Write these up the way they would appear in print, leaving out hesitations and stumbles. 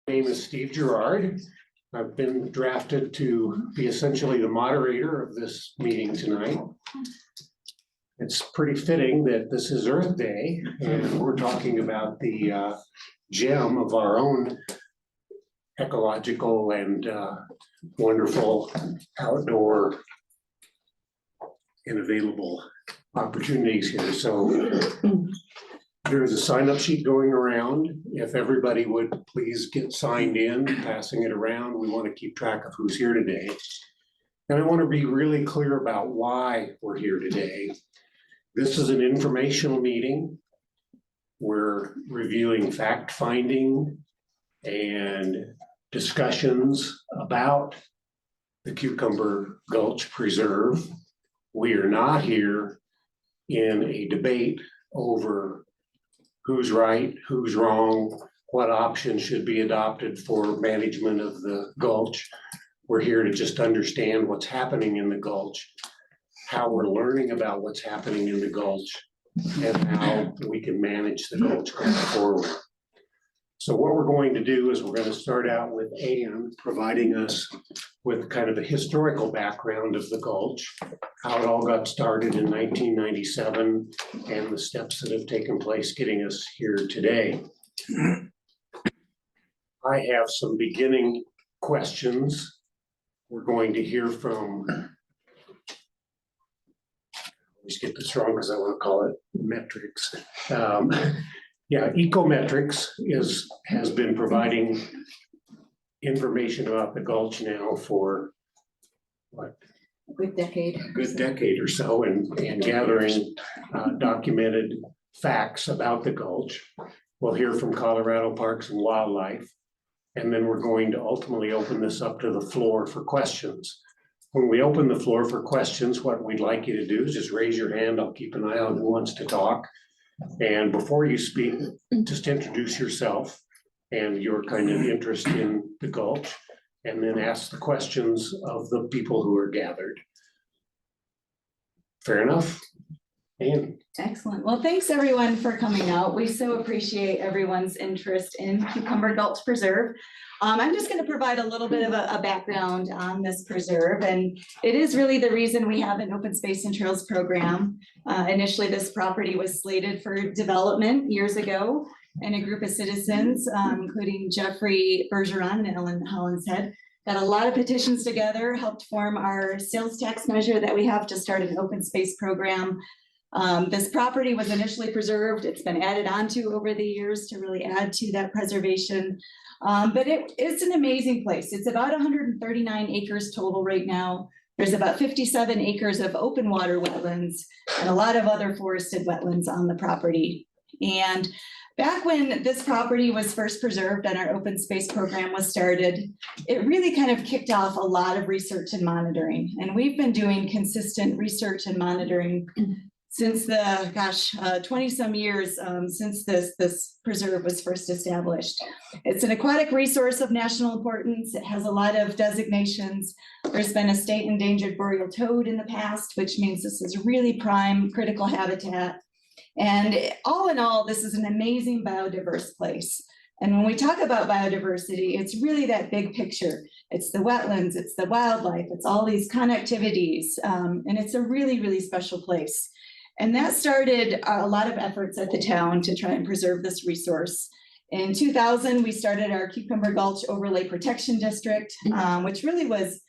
My name is Steve Gerard. I've been drafted to be essentially the moderator of this meeting tonight. It's pretty fitting that this is Earth Day and we're talking about the gem of our own ecological and wonderful outdoor and available opportunities here. So there's a sign-up sheet going around. If everybody would please get signed in, passing it around. We want to keep track of who's here today. And I want to be really clear about why we're here today. This is an informational meeting. We're reviewing fact-finding and discussions about the Cucumber Gulch Preserve. We are not here in a debate over who's right, who's wrong, what option should be adopted for management of the Gulch. We're here to just understand what's happening in the Gulch, how we're learning about what's happening in the Gulch, and how we can manage the Gulch going forward. So what we're going to do is we're going to start out with Ann providing us with kind of a historical background of the Gulch, how it all got started in 1997, and the steps that have taken place getting us here today. I have some beginning questions. We're going to hear from, let's get this wrong because I want to call it metrics. Yeah, Ecometrics has been providing information about the Gulch now for what? A good decade or so, and gathering documented facts about the Gulch. We'll hear from Colorado Parks and Wildlife, and then we're going to ultimately open this up to the floor for questions. When we open the floor for questions, what we'd like you to do is just raise your hand. I'll keep an eye on who wants to talk. And before you speak, just introduce yourself and your kind of interest in the Gulch, and then ask the questions of the people who are gathered. Fair enough? Ann. Excellent. Well, thanks everyone for coming out. We so appreciate everyone's interest in Cucumber Gulch Preserve. I'm just going to provide a little bit of a background on this preserve, and it is really the reason we have an open space and trails program. Initially, this property was slated for development years ago, and a group of citizens, including Jeffrey Bergeron and Ellen Hollinshead, got a lot of petitions together, helped form our sales tax measure that we have to start an open space program. This property was initially preserved. It's been added onto over the years to really add to that preservation. But it's an amazing place. It's about 139 acres total right now. There's about 57 acres of open water wetlands and a lot of other forested wetlands on the property. And back when this property was first preserved and our open space program was started, it really kind of kicked off a lot of research and monitoring. And we've been doing consistent research and monitoring since the 20 some years since this preserve was first established. It's an aquatic resource of national importance. It has a lot of designations. There's been a state endangered boreal toad in the past, which means this is really prime critical habitat. And all in all, this is an amazing biodiverse place. And when we talk about biodiversity, it's really that big picture. It's the wetlands, it's the wildlife, it's all these connectivities, and it's a really, really special place. And that started a lot of efforts at the town to try and preserve this resource. In 2000, we started our Cucumber Gulch Overlay Protection District, which really was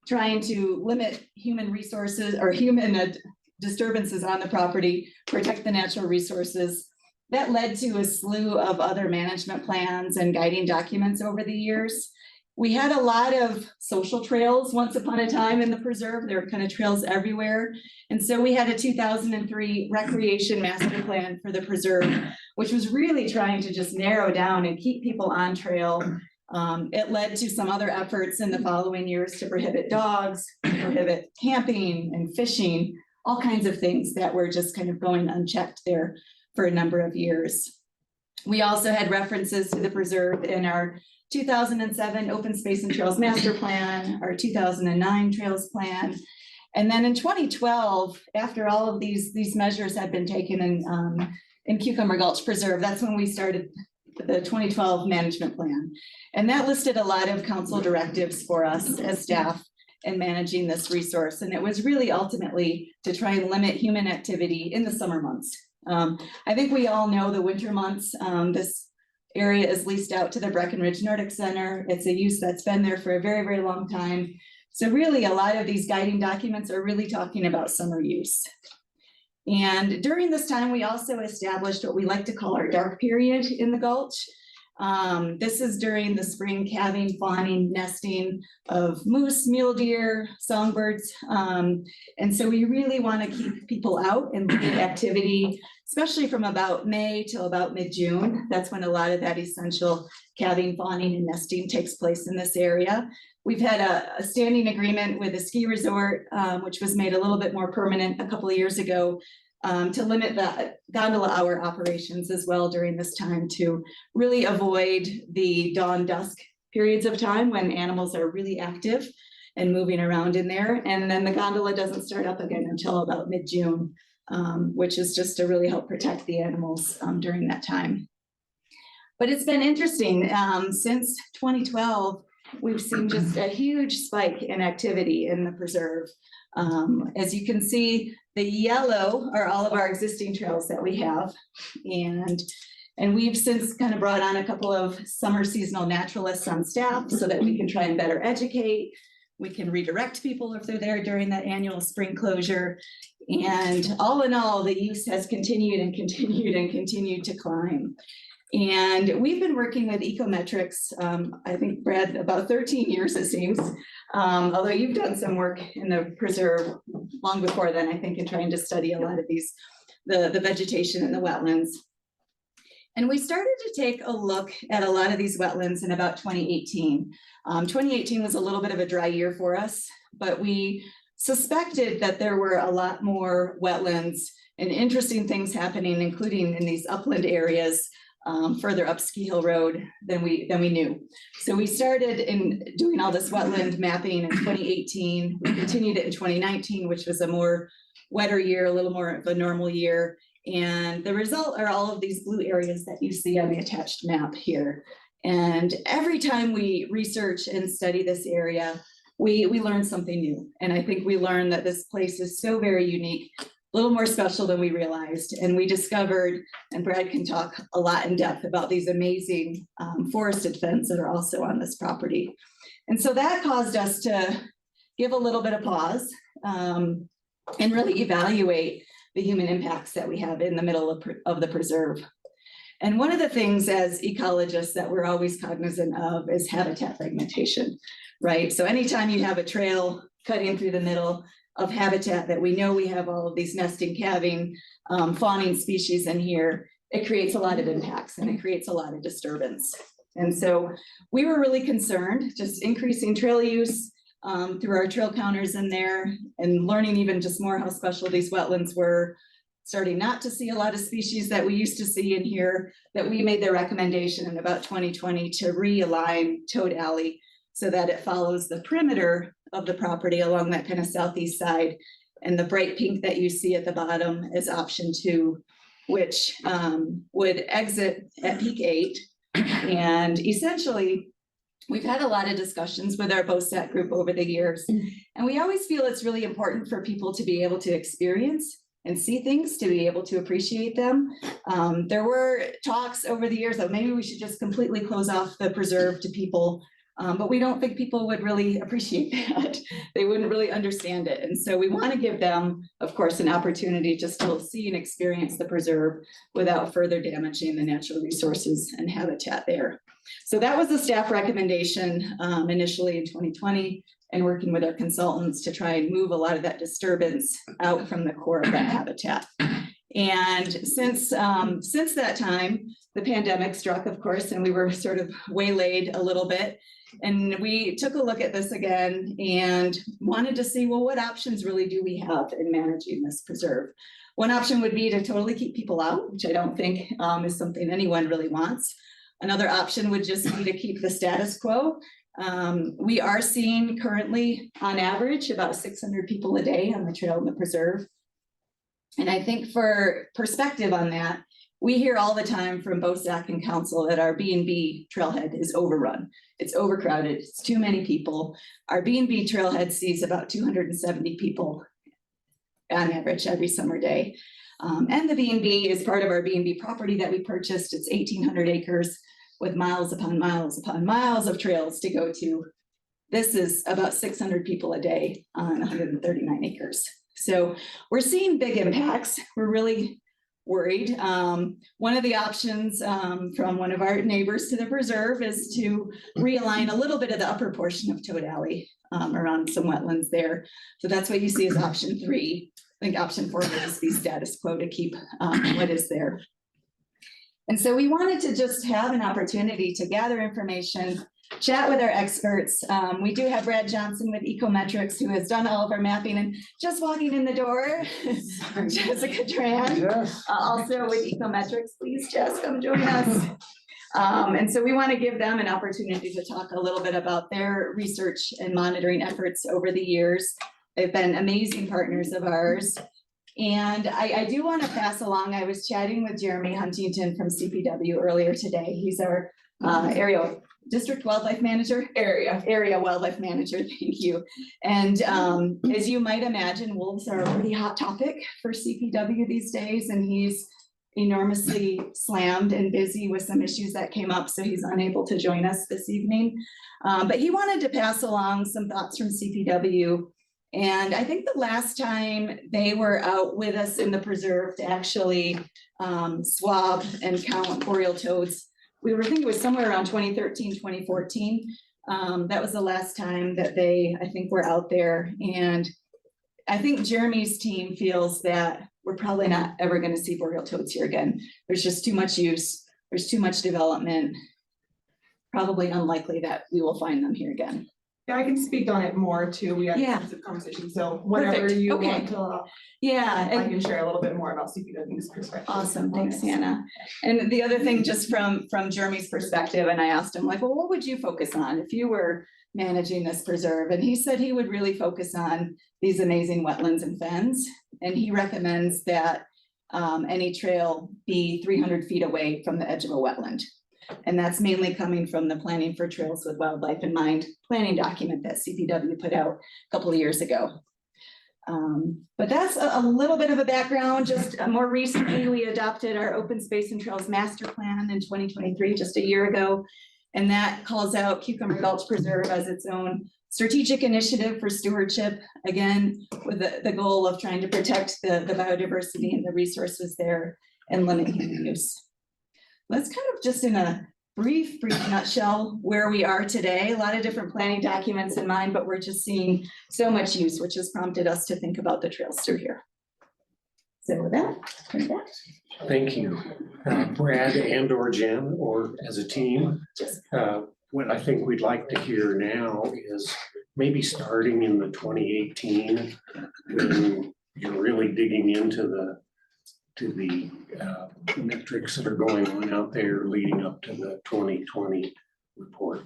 trying to limit human resources or human disturbances on the property, protect the natural resources. That led to a slew of other management plans and guiding documents over the years. We had a lot of social trails once upon a time in the preserve. There were kind of trails everywhere. And so we had a 2003 recreation master plan for the preserve, which was really trying to just narrow down and keep people on trail. It led to some other efforts in the following years to prohibit dogs, prohibit camping and fishing, all kinds of things that were just kind of going unchecked there for a number of years. We also had references to the preserve in our 2007 Open Space and Trails Master Plan, our 2009 Trails Plan. And then in 2012, after all of these measures had been taken in Cucumber Gulch Preserve, that's when we started the 2012 management plan. And that listed a lot of council directives for us as staff in managing this resource. And it was really ultimately to try and limit human activity in the summer months. I think we all know the winter months. This area is leased out to the Breckenridge Nordic Center. It's a use that's been there for a very, very long time. So really a lot of these guiding documents are really talking about summer use. And during this time, we also established what we like to call our dark period in the Gulch. This is during the spring calving, fawning, nesting of moose, mule deer, songbirds. And so we really want to keep people out and limit activity, especially from about May till about mid-June. That's when a lot of that essential calving, fawning, and nesting takes place in this area. We've had a standing agreement with a ski resort, which was made a little bit more permanent a couple of years ago, to limit the gondola hour operations as well during this time to really avoid the dawn dusk periods of time when animals are really active and moving around in there. And then the gondola doesn't start up again until about mid-June, which is just to really help protect the animals during that time. But it's been interesting. Since 2012, we've seen just a huge spike in activity in the preserve. As you can see, the yellow are all of our existing trails that we have. And we've since kind of brought on a couple of summer seasonal naturalists on staff so that we can try and better educate. We can redirect people if they're there during that annual spring closure. And all in all, the use has continued and continued and continued to climb. And we've been working with ecometrics, I think, Brad, about 13 years, it seems, although you've done some work in the preserve long before then, I think, in trying to study a lot of these, the vegetation in the wetlands. And we started to take a look at a lot of these wetlands in about 2018. 2018 was a little bit of a dry year for us, but we suspected that there were a lot more wetlands and interesting things happening, including in these upland areas further up Ski Hill Road than we knew. So we started in doing all this wetland mapping in 2018. We continued it in 2019, which was a more wetter year, a little more of a normal year. And the result are all of these blue areas that you see on the attached map here. And every time we research and study this area, we learn something new. And I think we learned that this place is so very unique, a little more special than we realized. And we discovered, and Brad can talk a lot in depth about these amazing forested fens that are also on this property. And so that caused us to give a little bit of pause and really evaluate the human impacts that we have in the middle of the preserve. And one of the things as ecologists that we're always cognizant of is habitat fragmentation, right? So anytime you have a trail cutting through the middle of habitat that we know we have all of these nesting, calving, fawning species in here, it creates a lot of impacts and it creates a lot of disturbance. And so we were really concerned, just increasing trail use through our trail counters in there and learning even just more how special these wetlands were, starting not to see a lot of species that we used to see in here, that we made the recommendation in about 2020 to realign Toad Alley so that it follows the perimeter of the property along that kind of southeast side. And the bright pink that you see at the bottom is option 2, which would exit at peak 8. And essentially, we've had a lot of discussions with our BOSAT group over the years, and we always feel it's really important for people to be able to experience and see things, to be able to appreciate them. There were talks over the years that maybe we should just completely close off the preserve to people, but we don't think people would really appreciate that. They wouldn't really understand it. And so we want to give them, of course, an opportunity to still see and experience the preserve without further damaging the natural resources and habitat there. So that was the staff recommendation initially in 2020, and working with our consultants to try and move a lot of that disturbance out from the core of that habitat. And since that time, the pandemic struck, of course, and we were sort of waylaid a little bit. And we took a look at this again and wanted to see, well, what options really do we have in managing this preserve? One option would be to totally keep people out, which I don't think is something anyone really wants. Another option would just be to keep the status quo. We are seeing currently, on average, about 600 people a day on the trail in the preserve. And I think for perspective on that, we hear all the time from BOSAC and council that our B&B trailhead is overrun. It's overcrowded, it's too many people. Our B&B trailhead sees about 270 people on average every summer day. And the B&B is part of our B&B property that we purchased. It's 1,800 acres with miles upon miles upon miles of trails to go to. This is about 600 people a day on 139 acres. So we're seeing big impacts. We're really worried. One of the options from one of our neighbors to the preserve is to realign a little bit of the upper portion of Toad Alley around some wetlands there. So that's what you see as option 3. I think option 4 would just be status quo to keep what is there. And so we wanted to just have an opportunity to gather information, chat with our experts. We do have Brad Johnson with Ecometrics, who has done all of our mapping, and just walking in the door, Jessica Tran, Yes. also with Ecometrics. Please, Jess, come join us. And so we want to give them an opportunity to talk a little bit about their research and monitoring efforts over the years. They've been amazing partners of ours. And I do want to pass along, I was chatting with Jeremy Huntington from CPW earlier today. He's our area district wildlife manager, area wildlife manager, thank you. And as you might imagine, wolves are a pretty hot topic for CPW these days, and he's enormously slammed and busy with some issues that came up, so he's unable to join us this evening. But he wanted to pass along some thoughts from CPW. And I think the last time they were out with us in the preserve to actually swab and count boreal toads, we were thinking it was somewhere around 2013, 2014. That was the last time that they, I think, were out there. And I think Jeremy's team feels that we're probably not ever going to see boreal toads here again. There's just too much use. There's too much development. Probably unlikely that we will find them here again. Yeah, I can speak on it more too. We had extensive conversations, so whatever Perfect. you Okay. want to, Yeah. I can share a little bit more about CPW's perspective. Awesome, thanks, Hannah. And the other thing, just from Jeremy's perspective, and I asked him, like, well, what would you focus on if you were managing this preserve? And he said he would really focus on these amazing wetlands and fens. And he recommends that any trail be 300 feet away from the edge of a wetland. And that's mainly coming from the Planning for Trails with Wildlife in Mind planning document that CPW put out a couple of years ago. But that's a little bit of a background. Just more recently, we adopted our Open Space and Trails Master Plan in 2023, just a year ago. And that calls out Cucumber Gulch Preserve as its own strategic initiative for stewardship, again, with the goal of trying to protect the biodiversity and the resources there and limit human use. That's kind of just in a brief nutshell where we are today. A lot of different planning documents in mind, but we're just seeing so much use, which has prompted us to think about the trails through here. So with that, turn it back. Thank you. Brad and or Jen, or as a team, what I think we'd like to hear now is maybe starting in the 2018, when you're really digging into the metrics that are going on out there leading up to the 2020 report.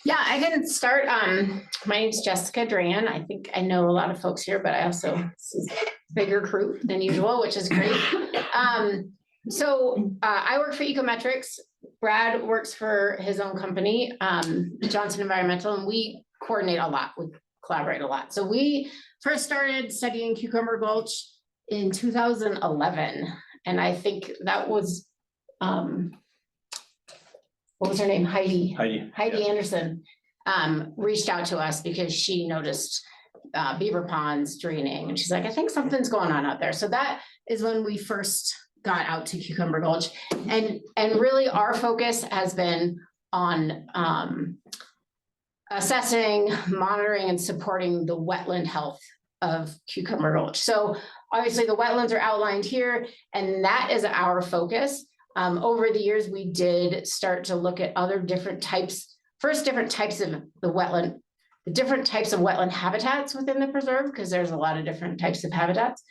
Yeah, I can start. My name's Jessica Dran. I think I know a lot of folks here, but I also, this is a bigger crew than usual, which is great. I work for Ecometrics. Brad works for his own company, Johnson Environmental, and we coordinate a lot. We collaborate a lot. So we first started studying Cucumber Gulch in 2011. And I think that was, what was her name? Heidi Anderson reached out to us because she noticed beaver ponds draining. And she's like, I think something's going on out there. So that is when we first got out to Cucumber Gulch. And really our focus has been on assessing, monitoring, and supporting the wetland health of Cucumber Gulch. So obviously the wetlands are outlined here, and that is our focus. Over the years, we did start to look at other different types, different types of the different types of wetland habitats within the preserve, because there's a lot of different types of habitats.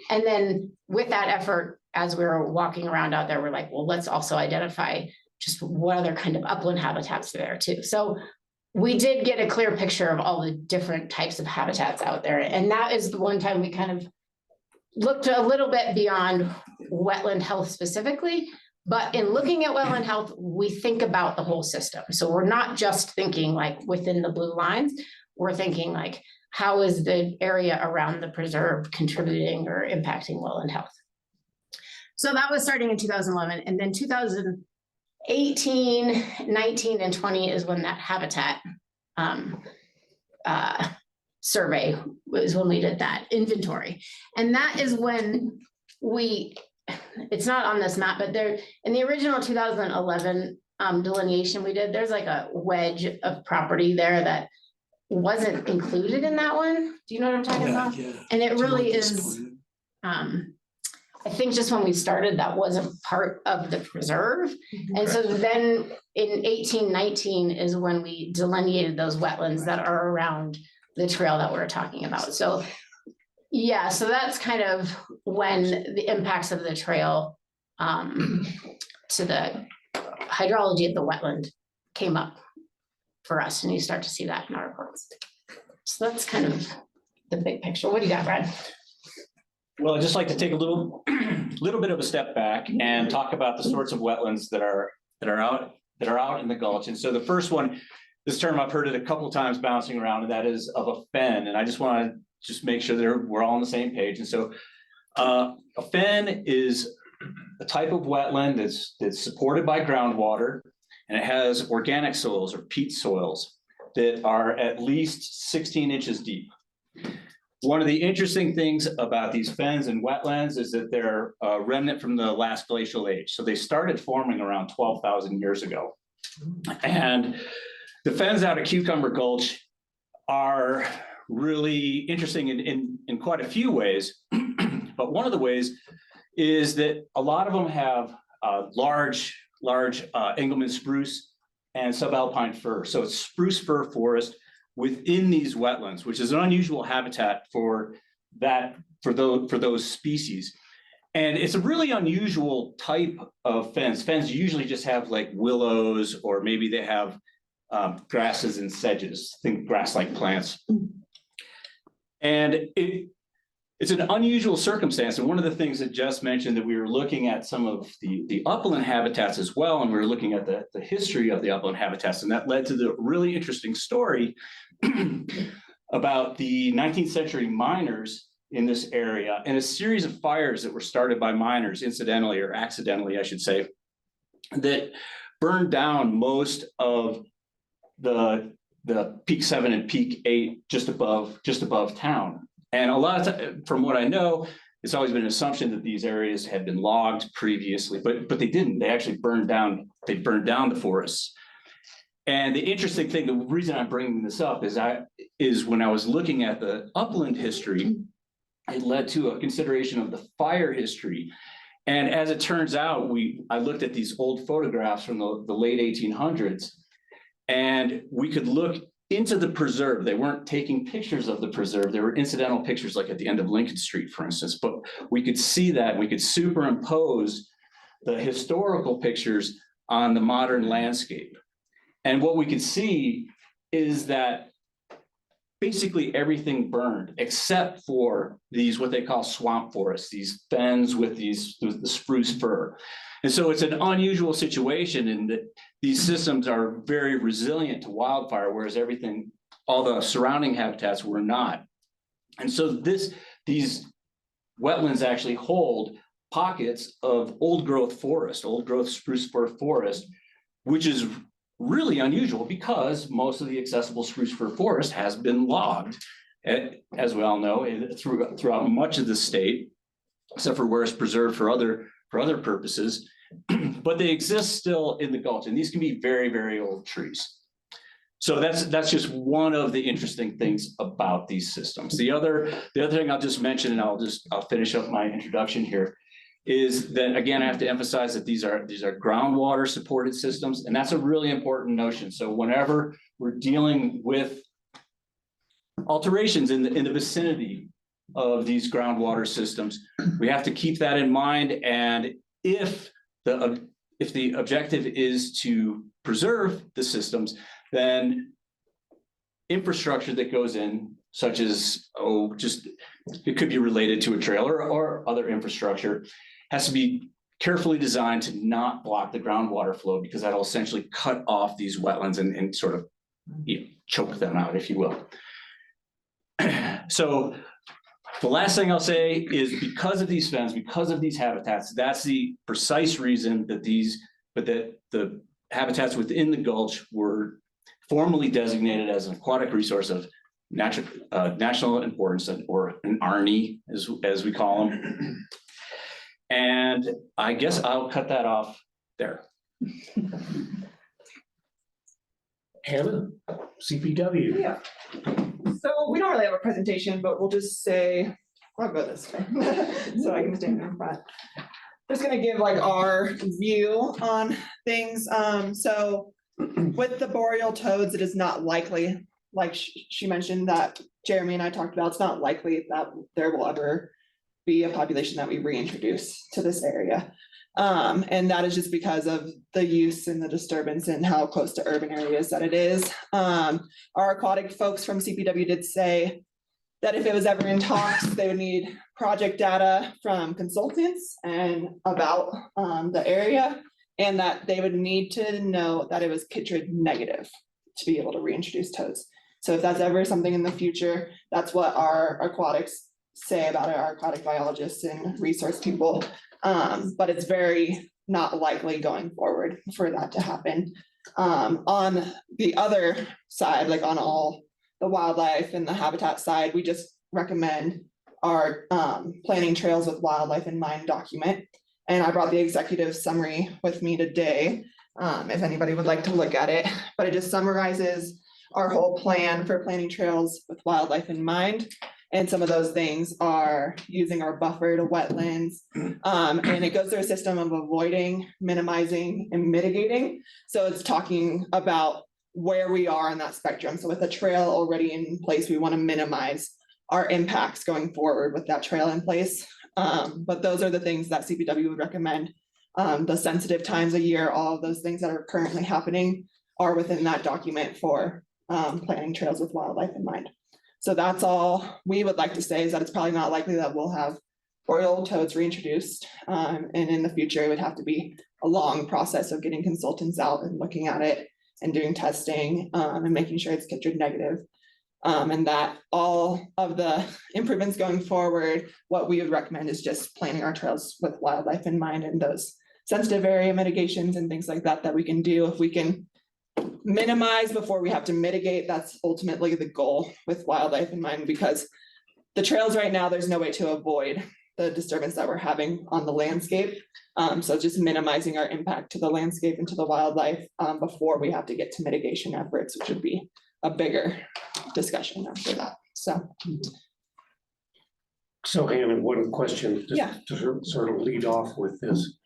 And then with that effort, as we were walking around out there, we're like, well, let's also identify just what other kind of upland habitats are there too. So we did get a clear picture of all the different types of habitats out there. And that is the one time we kind of looked a little bit beyond wetland health specifically. But in looking at wetland health, we think about the whole system. So we're not just thinking like within the blue lines, we're thinking like, how is the area around the preserve contributing or impacting wetland health? So that was starting in 2011, and then 2018, 19, and 20 is when that habitat survey was when we did that inventory. And that is when it's not on this map, but there, in the original 2011 delineation we did, there's like a wedge of property there that wasn't included in that one. Do you know what I'm talking about? Yeah. And it really is, Disappointed. I think just when we started, that wasn't part of the preserve. And so then in 18, 19 is when we delineated those wetlands that are around the trail that we're talking about. So yeah, so that's kind of when the impacts of the trail to the hydrology of the wetland came up for us, and you start to see that in our reports. So that's kind of the big picture. What do you got, Brad? Well, I'd just like to take a little bit of a step back and talk about the sorts of wetlands that are out in the Gulch. And so the first one, this term I've heard it a couple of times bouncing around, and that is of a fen. And I just want to make sure that we're all on the same page. And so a fen is a type of wetland that's supported by groundwater, and it has organic soils or peat soils that are at least 16 inches deep. One of the interesting things about these fens and wetlands is that they're a remnant from the last glacial age. So they started forming around 12,000 years ago. And the fens out at Cucumber Gulch are really interesting in quite a few ways. But one of the ways is that a lot of them have large Engelmann spruce and subalpine fir. So it's spruce fir forest within these wetlands, which is an unusual habitat for those species. And it's a really unusual type of fence. Fens usually just have like willows, or maybe they have grasses and sedges, think grass-like plants. And it's an unusual circumstance. And one of the things that Jess mentioned, that we were looking at some of the upland habitats as well, and we were looking at the history of the upland habitats, and that led to the really interesting story about the 19th century miners in this area and a series of fires that were started by miners, incidentally or accidentally, I should say, that burned down most of the Peak 7 and Peak 8 just above town. And a lot of time, from what I know, it's always been an assumption that these areas had been logged previously, but they didn't. They actually burned down the forests. And the interesting thing, the reason I'm bringing this up is when I was looking at the upland history, it led to a consideration of the fire history. And as it turns out, I looked at these old photographs from the late 1800s, and we could look into the preserve. They weren't taking pictures of the preserve. There were incidental pictures, like at the end of Lincoln Street, for instance, but we could see that. We could superimpose the historical pictures on the modern landscape. And what we could see is that basically everything burned except for these, what they call swamp forests, these fens with the spruce fir. And so it's an unusual situation in that these systems are very resilient to wildfire, whereas all the surrounding habitats were not. And so these wetlands actually hold pockets of old growth spruce fir forest, which is really unusual because most of the accessible spruce fir forest has been logged, as we all know, throughout much of the state, except for where it's preserved for other purposes. But they exist still in the Gulch, and these can be very, very old trees. So that's just one of the interesting things about these systems. The other thing I'll just mention, and I'll finish up my introduction here, is that, again, I have to emphasize that these are groundwater supported systems, and that's a really important notion. So whenever we're dealing with alterations in the vicinity of these groundwater systems, we have to keep that in mind. And if the objective is to preserve the systems, then infrastructure that goes in, such as just it could be related to a trailer or other infrastructure, has to be carefully designed to not block the groundwater flow, because that'll essentially cut off these wetlands and sort of choke them out, if you will. So the last thing I'll say is, because of these fens, because of these habitats, that's the precise reason that the habitats within the Gulch were formally designated as an aquatic resource of national importance, or an ARNI, as we call them. And I guess I'll cut that off there. Hannah, CPW. Yeah. So we don't really have a presentation, but we'll just say, I'll go this way, so I can stand in front. Just gonna give like our view on things. So with the boreal toads, it is not likely, like she mentioned that Jeremy and I talked about, it's not likely that there will ever be a population that we reintroduce to this area. And that is just because of the use and the disturbance and how close to urban areas that it is. Our aquatic folks from CPW did say that if it was ever in talks, they would need project data from consultants and about the area, and that they would need to know that it was chytrid negative to be able to reintroduce toads. So if that's ever something in the future, that's what our aquatics say about it, our aquatic biologists and resource people. But it's very not likely going forward for that to happen. On the other side, like on all the wildlife and the habitat side, we just recommend our planning trails with wildlife in mind document. And I brought the executive summary with me today, if anybody would like to look at it, but it just summarizes our whole plan for planning trails with wildlife in mind. And some of those things are using our buffer to wetlands. And it goes through a system of avoiding, minimizing, and mitigating. So it's talking about where we are on that spectrum. So with a trail already in place, we want to minimize our impacts going forward with that trail in place. But those are the things that CPW would recommend. The sensitive times of year, all of those things that are currently happening are within that document for planning trails with wildlife in mind. So that's all we would like to say, is that it's probably not likely that we'll have boreal toads reintroduced. And in the future, it would have to be a long process of getting consultants out and looking at it and doing testing and making sure it's chytrid negative. And that all of the improvements going forward, what we would recommend is just planning our trails with wildlife in mind, and those sensitive area mitigations and things like that that we can do. If we can minimize before we have to mitigate, that's ultimately the goal with wildlife in mind, because the trails right now, there's no way to avoid the disturbance that we're having on the landscape. So just minimizing our impact to the landscape and to the wildlife before we have to get to mitigation efforts, which would be a bigger discussion after that. So Hannah, one question, Yeah. just to sort of lead off with this.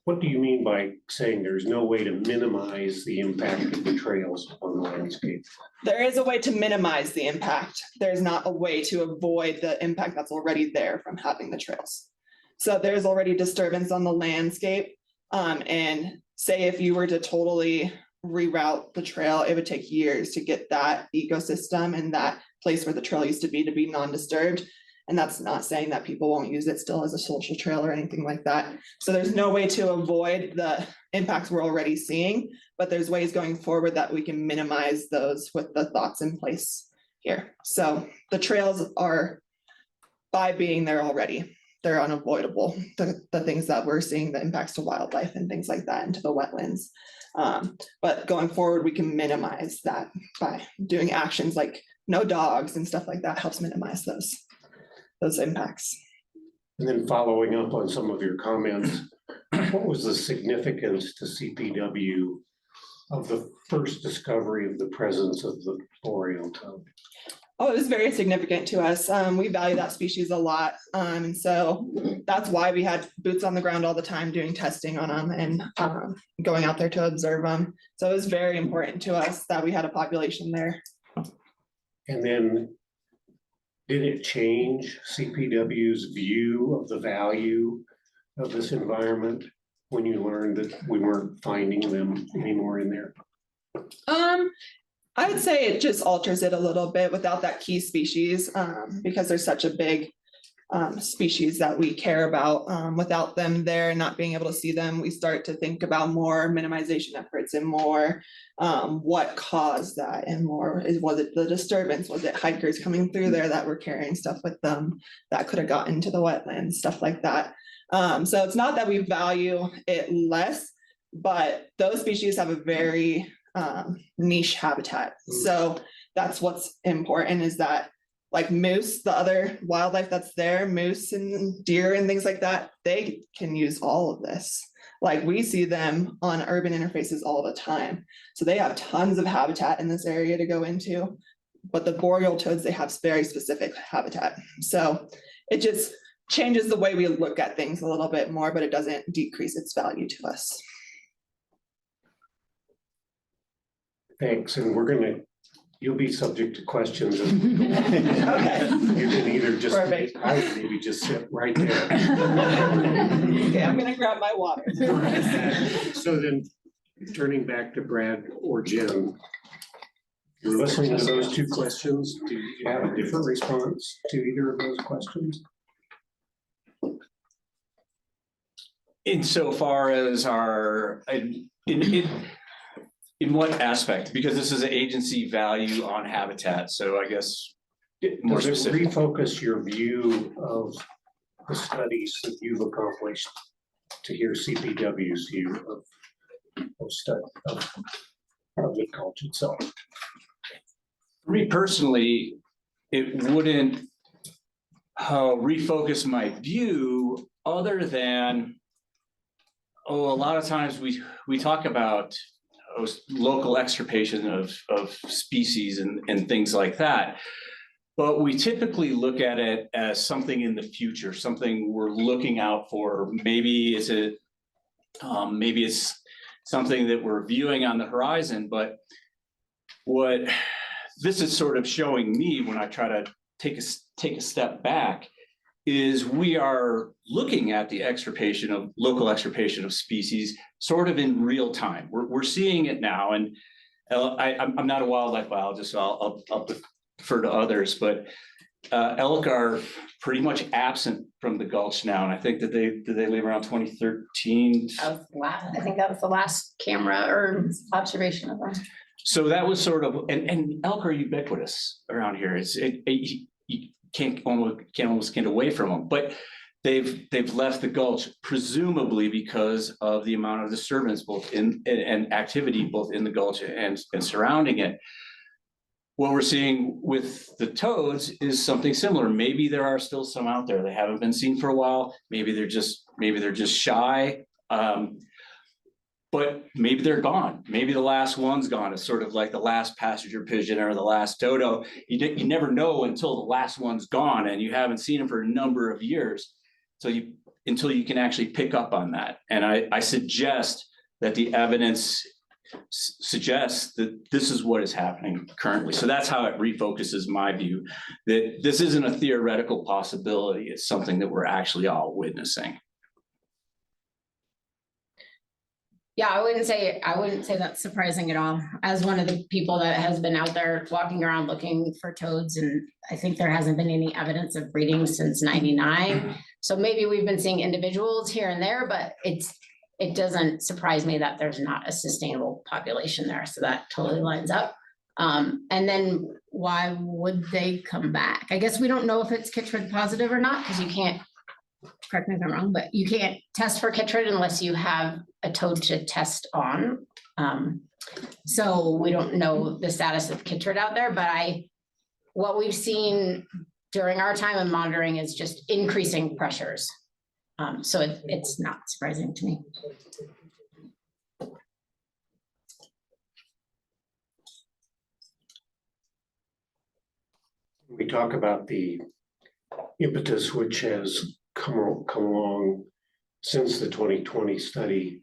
What do you mean by saying there's no way to minimize the impact of the trails on the landscape? There is a way to minimize the impact. There's not a way to avoid the impact that's already there from having the trails. So there's already disturbance on the landscape. And say if you were to totally reroute the trail, it would take years to get that ecosystem and that place where the trail used to be non-disturbed. And that's not saying that people won't use it still as a social trail or anything like that. So there's no way to avoid the impacts we're already seeing, but there's ways going forward that we can minimize those with the thoughts in place here. So the trails are, by being there already, they're unavoidable. The things that we're seeing, the impacts to wildlife and things like that, into the wetlands. But going forward, we can minimize that by doing actions like no dogs and stuff like that. Helps minimize those impacts. And then following up on some of your comments, what was the significance to CPW of the first discovery of the presence of the boreal toad? Oh, it was very significant to us. We value that species a lot. And so that's why we had boots on the ground all the time doing testing on them and going out there to observe them. So it was very important to us that we had a population there. And then did it change CPW's view of the value of this environment when you learned that we weren't finding them anymore in there? I would say it just alters it a little bit without that key species, because there's such a big species that we care about. Without them there and not being able to see them, we start to think about more minimization efforts and more what caused that, and more was it the disturbance? Was it hikers coming through there that were carrying stuff with them that could have gotten into the wetlands, stuff like that. So it's not that we value it less, but those species have a very niche habitat. So that's what's important, is that like moose, the other wildlife that's there, moose and deer and things like that, they can use all of this. Like we see them on urban interfaces all the time. So they have tons of habitat in this area to go into, but the boreal toads, they have very specific habitat. So it just changes the way we look at things a little bit more, but it doesn't decrease its value to us. Thanks, and you'll be subject to questions. Okay. You can either just, Perfect. I would maybe just sit right there. Okay, I'm gonna grab my water. So then, turning back to Brad or Jim, you're listening to those two questions. Do you have a different response to either of those questions? Insofar as in what aspect? Because this is an agency value on habitat, so I guess more Does it specific. refocus your view of the studies that you've accomplished to hear CPW's view of the Gulch itself? For me personally, it wouldn't refocus my view, other than, a lot of times we talk about local extirpation of species and things like that. But we typically look at it as something in the future, something we're looking out for. Maybe it's something that we're viewing on the horizon. But what this is sort of showing me, when I try to take a step back, is we are looking at the local extirpation of species sort of in real time. We're seeing it now, and I'm not a wildlife biologist, so I'll defer to others, but elk are pretty much absent from the Gulch now, and I think that they leave around 2013. I think that was the last camera or observation of them. So that was sort of, and elk are ubiquitous around here. You can't almost get away from them, but they've left the Gulch presumably because of the amount of disturbance and activity both in the Gulch and surrounding it. What we're seeing with the toads is something similar. Maybe there are still some out there. They haven't been seen for a while. Maybe they're just shy. But maybe they're gone. Maybe the last one's gone. It's sort of like the last passenger pigeon or the last dodo. You never know until the last one's gone, and you haven't seen them for a number of years. So until you can actually pick up on that. And I suggest that the evidence suggests that this is what is happening currently. So that's how it refocuses my view, that this isn't a theoretical possibility. It's something that we're actually all witnessing. Yeah, I wouldn't say that's surprising at all. As one of the people that has been out there walking around looking for toads, and I think there hasn't been any evidence of breeding since '99. So maybe we've been seeing individuals here and there, but it doesn't surprise me that there's not a sustainable population there. So that totally lines up. And then why would they come back? I guess we don't know if it's chytrid positive or not, because you can't, correct me if I'm wrong, but you can't test for chytrid unless you have a toad to test on. So we don't know the status of chytrid out there, but what we've seen during our time of monitoring is just increasing pressures. So it's not surprising to me. We talk about the impetus which has come along since the 2020 study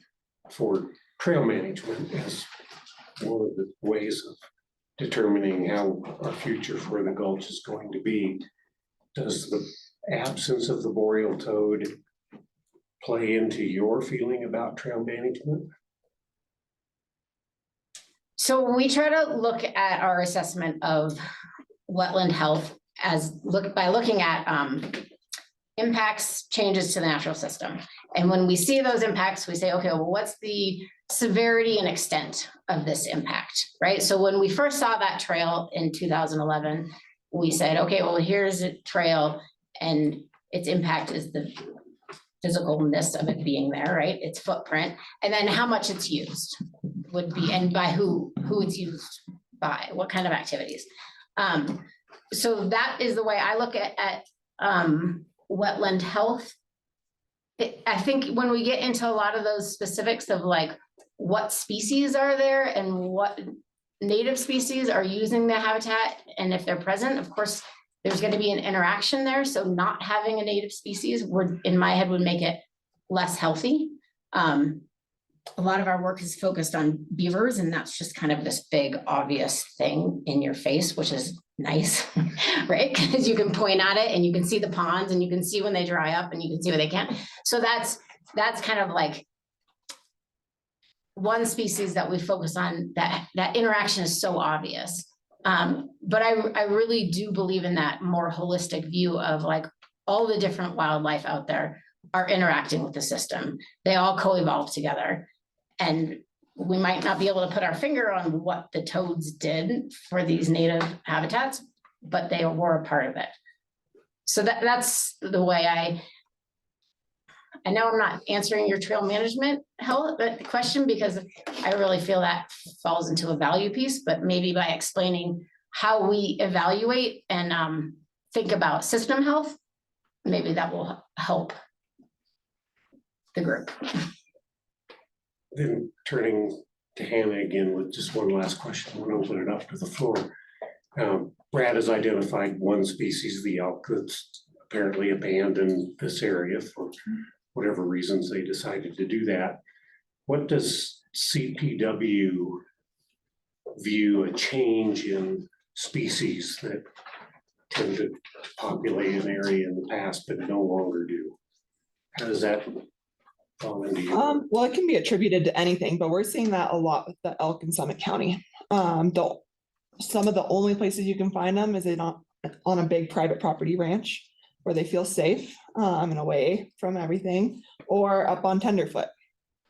for trail management as one of the ways of determining how our future for the Gulch is going to be. Does the absence of the boreal toad play into your feeling about trail management? So we try to look at our assessment of wetland health by looking at impacts changes to the natural system. And when we see those impacts, we say, okay, well, what's the severity and extent of this impact, right? So when we first saw that trail in 2011, we said, okay, well, here's a trail and its impact is the physicalness of it being there, right? Its footprint, and then how much it's used would be, and by who it's used by, what kind of activities. So that is the way I look at wetland health. I think when we get into a lot of those specifics of like what species are there and what native species are using the habitat, and if they're present, of course, there's going to be an interaction there. So not having a native species would, in my head, would make it less healthy. A lot of our work is focused on beavers, and that's just kind of this big obvious thing in your face, which is nice, right? Because you can point at it and you can see the ponds and you can see when they dry up and you can see when they can't. So that's kind of like one species that we focus on, that interaction is so obvious. But I really do believe in that more holistic view of like all the different wildlife out there are interacting with the system. They all co-evolve together. And we might not be able to put our finger on what the toads did for these native habitats, but they were a part of it. So that's the way I know I'm not answering your trail management question, because I really feel that falls into a value piece, but maybe by explaining how we evaluate and think about system health, maybe that will help the group. Then turning to Hannah again with just one last question, I want to open it up to the floor. Brad has identified one species, the elk, that's apparently abandoned this area for whatever reasons they decided to do that. What does CPW view a change in species that tended to populate an area in the past but no longer do? How does that fall into you? Well, it can be attributed to anything, but we're seeing that a lot with the elk in Summit County. Some of the only places you can find them is on a big private property ranch where they feel safe and away from everything, or up on tenderfoot,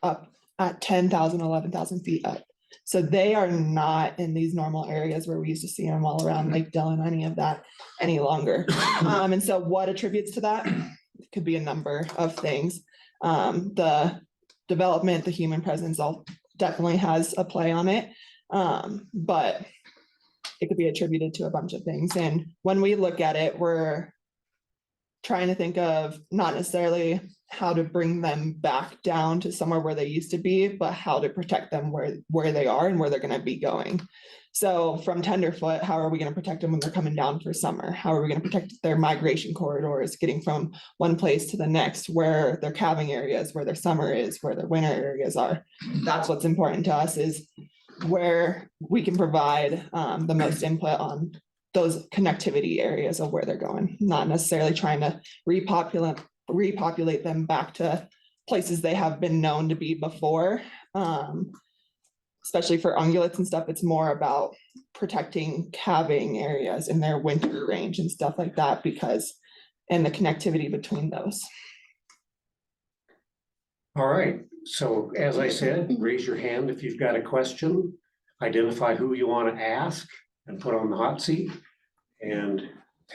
up at 10,000, 11,000 feet up. So they are not in these normal areas where we used to see them all around Lake Dillon, any of that any longer. And so what attributes to that? It could be a number of things. The development, the human presence all definitely has a play on it. But it could be attributed to a bunch of things. And when we look at it, we're trying to think of not necessarily how to bring them back down to somewhere where they used to be, but how to protect them where they are and where they're going to be going. So from tenderfoot, how are we going to protect them when they're coming down for summer? How are we going to protect their migration corridors, getting from one place to the next, where their calving areas, where their summer is, where their winter areas are? That's what's important to us, is where we can provide the most input on those connectivity areas of where they're going, not necessarily trying to repopulate them back to places they have been known to be before. Especially for ungulates and stuff, it's more about protecting calving areas in their winter range and stuff like that, and the connectivity between those. All right, so as I said, raise your hand if you've got a question, identify who you want to ask and put on the hot seat and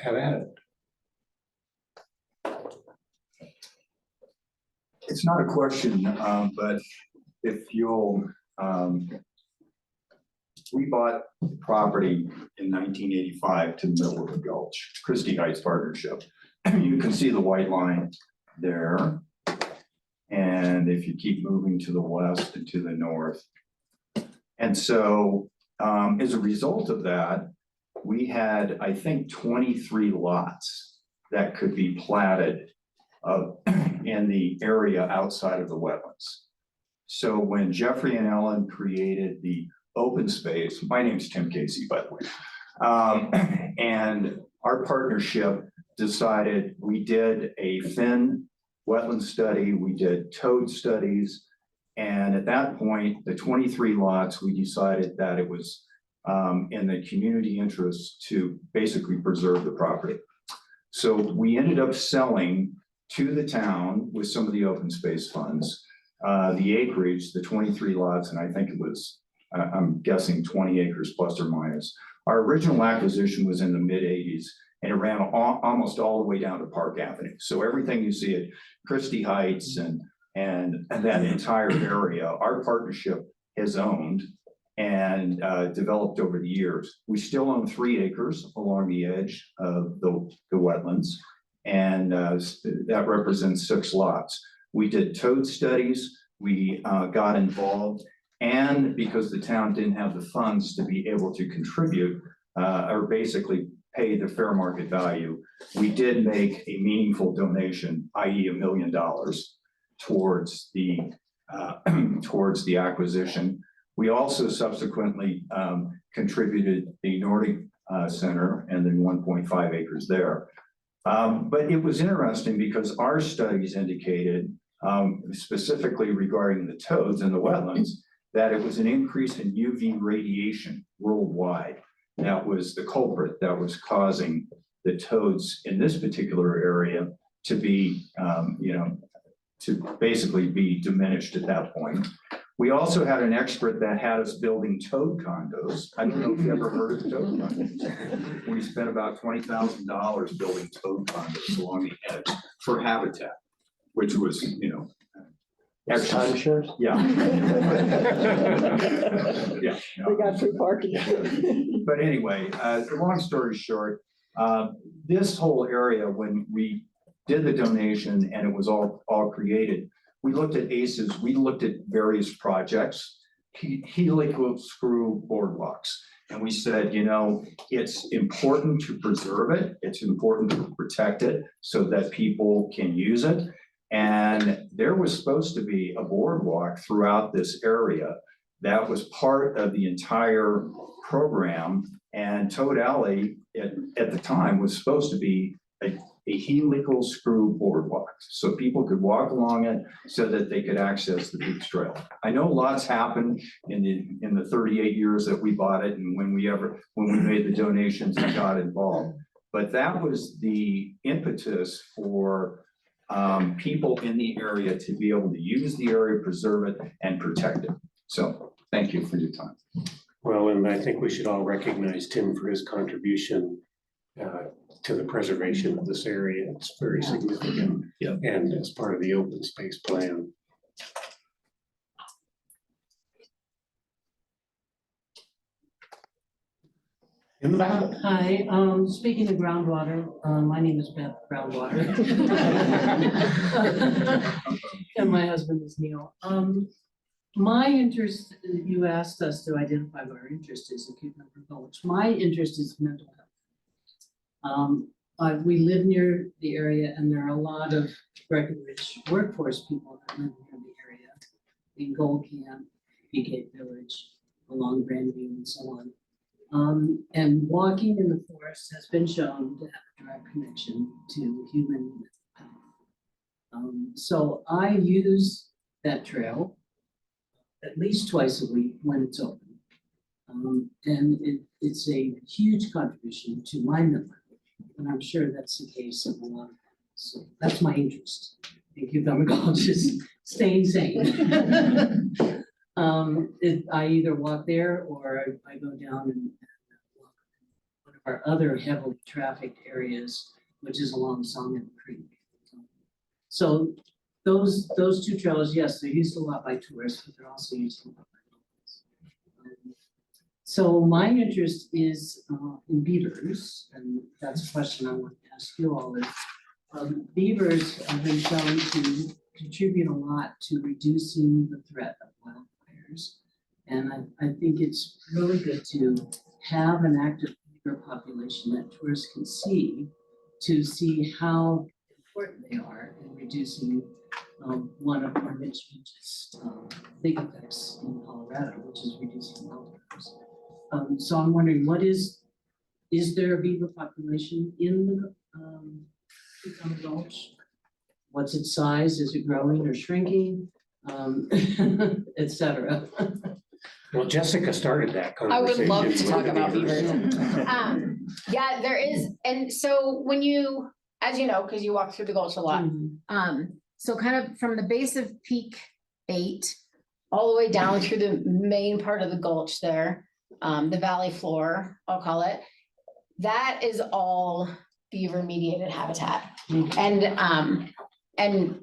have at it. It's not a question, but if you'll, we bought property in 1985 to the middle of the Gulch, Christie Heights Partnership. You can see the white line there. And if you keep moving to the west and to the north. And so as a result of that, we had, I think, 23 lots that could be platted in the area outside of the wetlands. So when Jeffrey and Ellen created the open space, my name's Tim Casey, by the way, and our partnership decided, we did a fin wetland study, we did toad studies, and at that point, the 23 lots, we decided that it was in the community interest to basically preserve the property. So we ended up selling to the town with some of the open space funds. The acreage, the 23 lots, and I think it was, I'm guessing 20 acres plus or minus. Our original acquisition was in the mid-80s, and it ran almost all the way down to Park Avenue. So everything you see at Christie Heights and that entire area, our partnership has owned and developed over the years. We still own 3 acres along the edge of the wetlands, and that represents 6 lots. We did toad studies, we got involved, and because the town didn't have the funds to be able to contribute or basically pay the fair market value, we did make a meaningful donation, i.e. $1 million towards the acquisition. We also subsequently contributed the Nordic Center and then 1.5 acres there. But it was interesting because our studies indicated, specifically regarding the toads in the wetlands, that it was an increase in UV radiation worldwide. That was the culprit that was causing the toads in this particular area to be, to basically be diminished at that point. We also had an expert that had us building toad condos. I don't know if you ever heard of toad condos. We spent about $20,000 building toad condos along the edge for habitat, which was, As timeshares? yeah. Yeah. We got free parking. But anyway, long story short, this whole area, when we did the donation and it was all created, we looked at ACEs, we looked at various projects, helical screw boardwalks. And we said, it's important to preserve it. It's important to protect it so that people can use it. And there was supposed to be a boardwalk throughout this area that was part of the entire program. And Toad Alley at the time was supposed to be a helical screw boardwalk, so people could walk along it so that they could access the beach trail. I know lots happened in the 38 years that we bought it and when we made the donations and got involved. But that was the impetus for people in the area to be able to use the area, preserve it, and protect it. So thank you for your time. Well, and I think we should all recognize Tim for his contribution to the preservation of this area. It's very significant. Yeah. And as part of the open space plan. In the back. Hi, speaking of groundwater, my name is Beth Groundwater. And my husband is Neil. My interest, you asked us to identify what our interest is in Cucumber Gulch. My interest is mental health. We live near the area and there are a lot of Breckenridge workforce people that live near the area in Gold Camp, Beacade Village, along Grandview and so on. And walking in the forest has been shown to have a direct connection to human health. So I use that trail at least twice a week when it's open. And it's a huge contribution to my mental health. And I'm sure that's the case of a lot of them. So that's my interest. And Cucumber Gulch is staying sane. I either walk there or I go down and walk one of our other heavily trafficked areas, which is along Sawmill Creek. So those 2 trails, yes, they're used a lot by tourists, but they're also used a lot by locals. So my interest is in beavers, and that's a question I want to ask you all is, beavers have been shown to contribute a lot to reducing the threat of wildfires. And I think it's really good to have an active beaver population that tourists can see to see how important they are in reducing one of our richest big effects in Colorado, which is reducing wildfires. So I'm wondering, is there a beaver population in the Cucumber Gulch? What's its size? Is it growing or shrinking? Et cetera. Well, Jessica started that I would conversation. love to talk with about beavers. beavers. Yeah, there is. And so when as you know, because you walk through the Gulch a lot. Mhm. So kind of from the base of Peak 8, all the way down through the main part of the Gulch there, the valley floor, I'll call it, that is all beaver mediated habitat. And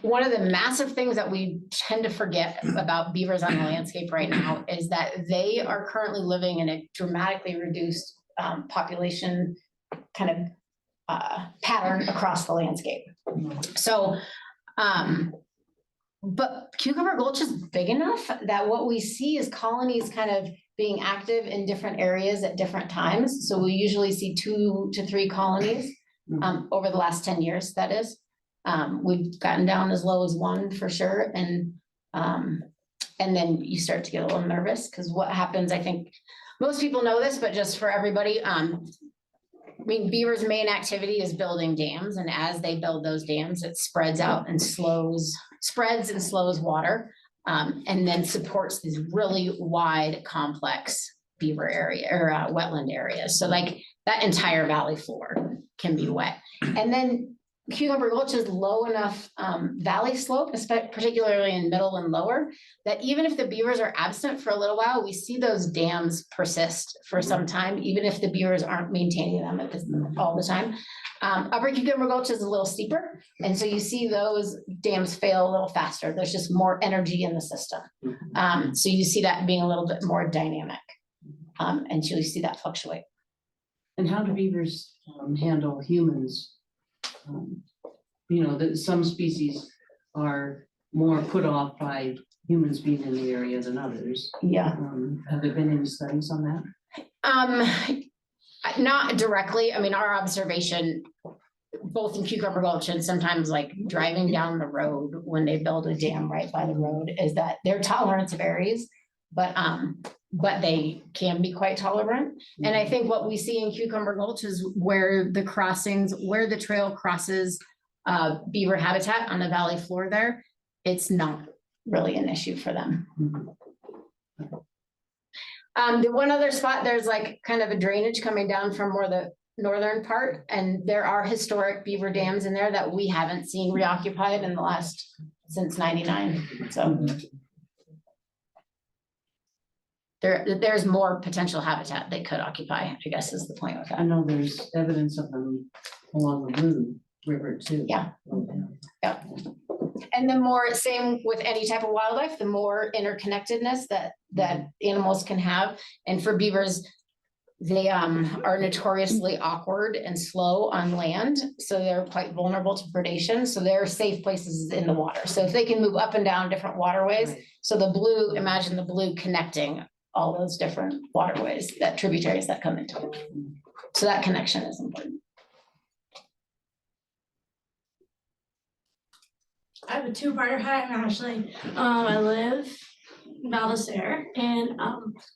one of the massive things that we tend to forget about beavers on the landscape right now is that they are currently living in a dramatically reduced population kind of pattern across the landscape. So, but Cucumber Gulch is big enough that what we see is colonies kind of being active in different areas at different times. So we usually see 2 to 3 colonies over the last 10 years, that is. We've gotten down as low as 1 for sure. And then you start to get a little nervous because what happens, I think most people know this, but just for everybody, I mean, beaver's main activity is building dams, and as they build those dams, it spreads and slows water, and then supports these really wide, complex beaver area or wetland areas. So like that entire valley floor can be wet. And then Cucumber Gulch is low enough valley slope, particularly in middle and lower, that even if the beavers are absent for a little while, we see those dams persist for some time, even if the beavers aren't maintaining them all the time. Upper Cucumber Gulch is a little steeper, and so you see those dams fail a little faster. There's just more energy in the system. So you see that being a little bit more dynamic, and so you see that fluctuate. And how do beavers handle humans? You know, that some species are more put off by humans being in the area than others. Yeah. Have there been any studies on that? Not directly. I mean, our observation, both in Cucumber Gulch and sometimes like driving down the road when they build a dam right by the road, is that their tolerance varies, but they can be quite tolerant. And I think what we see in Cucumber Gulch is where the trail crosses beaver habitat on the valley floor there, it's not really an issue for them. The one other spot, there's like kind of a drainage coming down from more the northern part, and there are historic beaver dams in there that we haven't seen reoccupied in the since 99. So there's more potential habitat they could occupy, I guess is the point with I that. know there's evidence of them along the Blue River too. Yeah. Yeah. And the more, same with any type of wildlife, the more interconnectedness that animals can have. And for beavers, they are notoriously awkward and slow on land. So they're quite vulnerable to predation. So they're safe places in the water. So if they can move up and down different waterways. Right. So the Blue, imagine the Blue connecting all those different waterways, that tributaries that come into it. So that connection is important. I have a two-parter. Hi, I'm Ashley. I live in Valdez-Air, and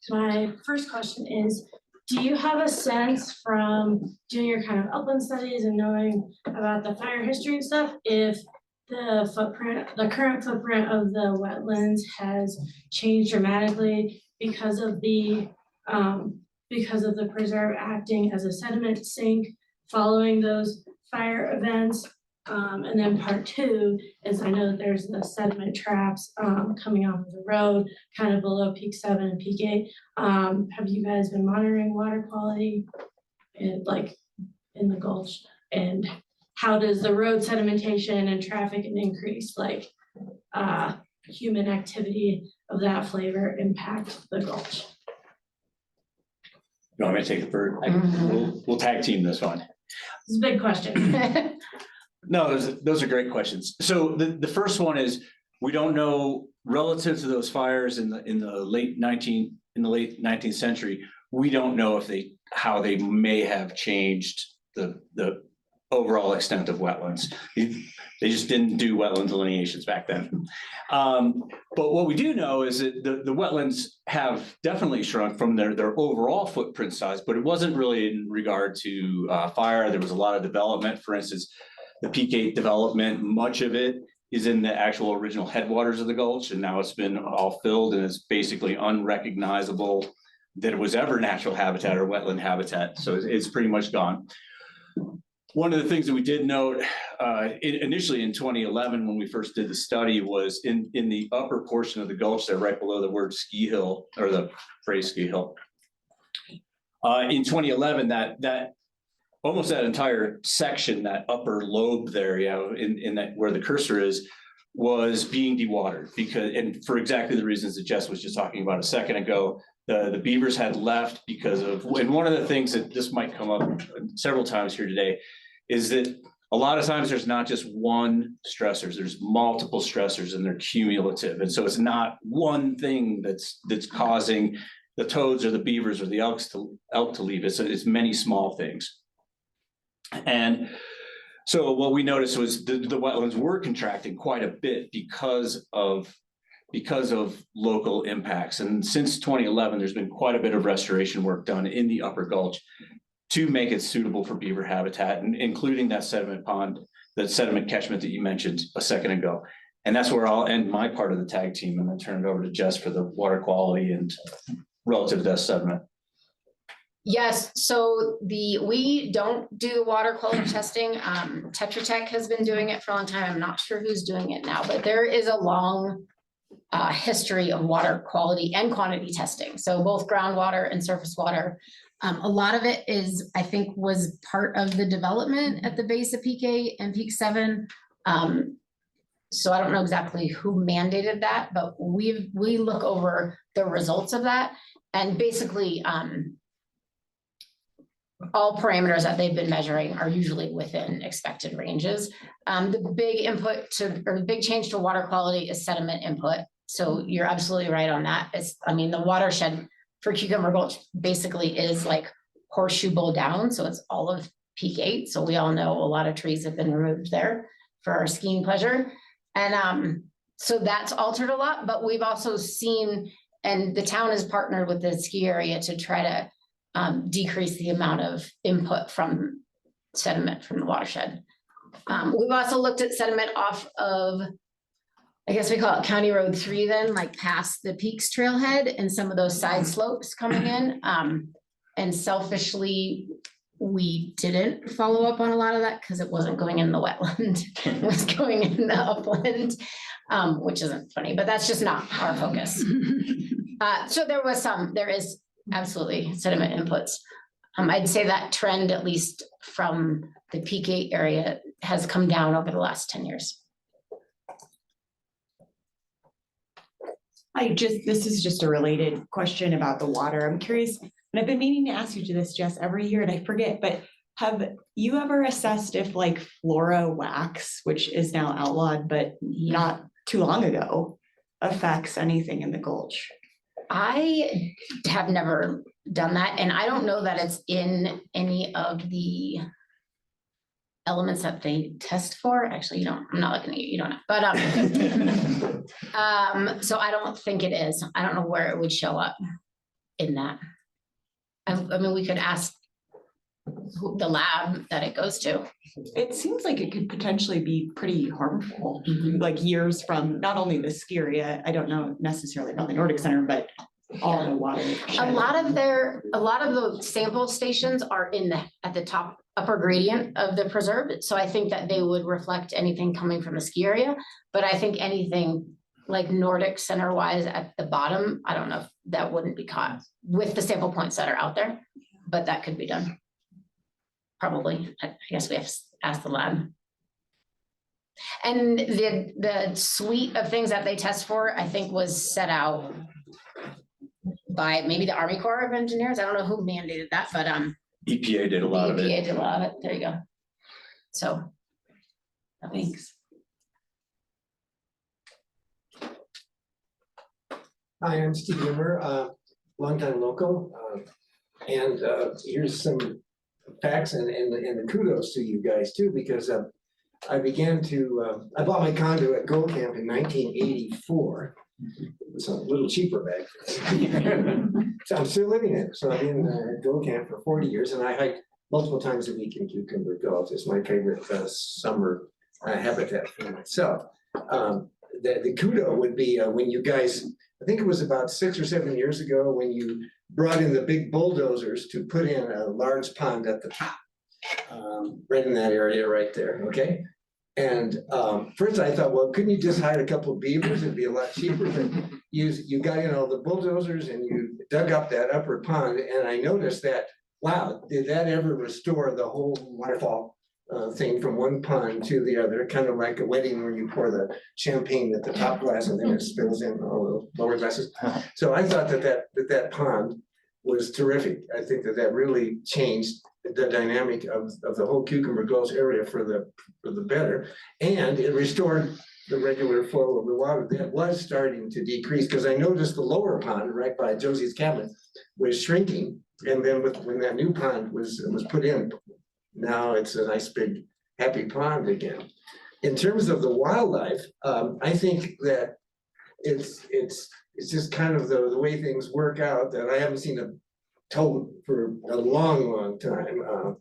my first question is, do you have a sense from doing your kind of upland studies and knowing about the fire history and stuff, if the current footprint of the wetlands has changed dramatically because of the preserve acting as a sediment sink following those fire events? And then part 2 is, I know that there's the sediment traps coming off of the road, kind of below peak 7 and peak 8. Have you guys been monitoring water quality in the Gulch? And how does the road sedimentation and traffic and increase, human activity of that flavor impact the Gulch? You want me to take the bird? We'll tag team this one. It's a big question. No, those are great questions. So the first one is, we don't know relative to those fires in the late 19th century. We don't know how they may have changed the overall extent of wetlands. They just didn't do wetland delineations back then. But what we do know is that the wetlands have definitely shrunk from their overall footprint size, but it wasn't really in regard to fire. There was a lot of development. For instance, the Peak 8 development, much of it is in the actual original headwaters of the Gulch, and now it's been all filled and it's basically unrecognizable that it was ever natural habitat or wetland habitat. So it's pretty much gone. one of the things that we did note initially in 2011, when we first did the study, was in the upper portion of the Gulch there, right below the word ski hill, or the phrase ski hill. In 2011, that almost that entire section, that upper lobe there, in that where the cursor is, was being dewatered because, and for exactly the reasons that Jess was just talking about a second ago. The beavers had left because of, and one of the things that this might come up several times here today is that a lot of times there's not just one stressors, there's multiple stressors and they're cumulative. And so it's not one thing that's causing the toads or the beavers or the elk to leave. It's many small things. And so what we noticed was the wetlands were contracting quite a bit because of local impacts. And since 2011, there's been quite a bit of restoration work done in the upper Gulch to make it suitable for beaver habitat, and including that sediment pond, that sediment catchment that you mentioned a second ago. And that's where I'll end my part of the tag team and then turn it over to Jess for the water quality and relative to that sediment. Yes, so we don't do the water quality testing. Tetra Tech has been doing it for a long time. I'm not sure who's doing it now, but there is a long history of water quality and quantity testing. So both groundwater and surface water. A lot of it is, I think, was part of the development at the base of Peak 8 and Peak 7. So I don't know exactly who mandated that, but we look over the results of that, and basically all parameters that they've been measuring are usually within expected ranges. The big input to, or the big change to water quality is sediment input. So you're absolutely right on that. The watershed for Cucumber Gulch basically is like Horseshoe Bowl down. So it's all of Peak 8. So we all know a lot of trees have been removed there for our skiing pleasure. And so that's altered a lot, but we've also seen, and the town has partnered with the ski area to try to decrease the amount of input from sediment from the watershed. We've also looked at sediment off of, I guess we call it County Road 3 then, like past the Peaks trailhead and some of those side slopes coming in. And selfishly, we didn't follow up on a lot of that because it wasn't going in the wetland. It was going in the upland, which isn't funny, but that's just not our focus. So there is absolutely sediment inputs. I'd say that trend, at least from the Peak 8 area, has come down over the last 10 years. This is just a related question about the water. I'm curious, and I've been meaning to ask you this, Jess, every year and I forget, but have you ever assessed if like Flora wax, which is now outlawed, but not too long ago, affects anything in the Gulch? I have never done that, and I don't know that it's in any of the elements that they test for. Actually, I'm not looking at you, you don't know. But so I don't think it is. I don't know where it would show up in that. I mean, we could ask the lab that it goes to. It seems like it could potentially be pretty harmful, like years from not only the ski area, I don't know necessarily about the Nordic Center, but all the water. A lot of the sample stations are at the top upper gradient of the preserve. So I think that they would reflect anything coming from the ski area, but I think anything like Nordic Center wise at the bottom, I don't know if that wouldn't be caught with the sample points that are out there, but that could be done. Probably, I guess we have to ask the lab. And the suite of things that they test for, I think was set out by maybe the Army Corps of Engineers. I don't know who mandated that, but EPA did a lot of it. EPA did a lot of it. There you go. So, thanks. Hi, I'm Steve Yimmer, longtime local, and here's some facts and the kudos to you guys too, because I I bought my condo at Gold Camp in 1984. It was a little cheaper back then. So I'm still living in it. So I've been at Gold Camp for 40 years, and I hike multiple times a week in Cucumber Gulch. It's my favorite summer habitat for myself. The kudo would be when you guys, I think it was about 6 or 7 years ago, when you brought in the big bulldozers to put in a large pond at the top. right in that area right there, okay? And first I thought, well, couldn't you just hire a couple of beavers? It'd be a lot cheaper, but you got in all the bulldozers and you dug up that upper pond, and I noticed that, wow, did that ever restore the whole waterfall thing from one pond to the other, kind of like a wedding where you pour the champagne at the top glass and then it spills in all the lower glasses. So I thought that pond was terrific. I think that really changed the dynamic of the whole Cucumber Gulch area for the better. And it restored the regular flow of the water that was starting to decrease, because I noticed the lower pond right by Josie's cabin was shrinking. And then when that new pond was put in, now it's a nice big happy pond again. In terms of the wildlife, I think that it's just kind of the way things work out, that I haven't seen a toad for a long time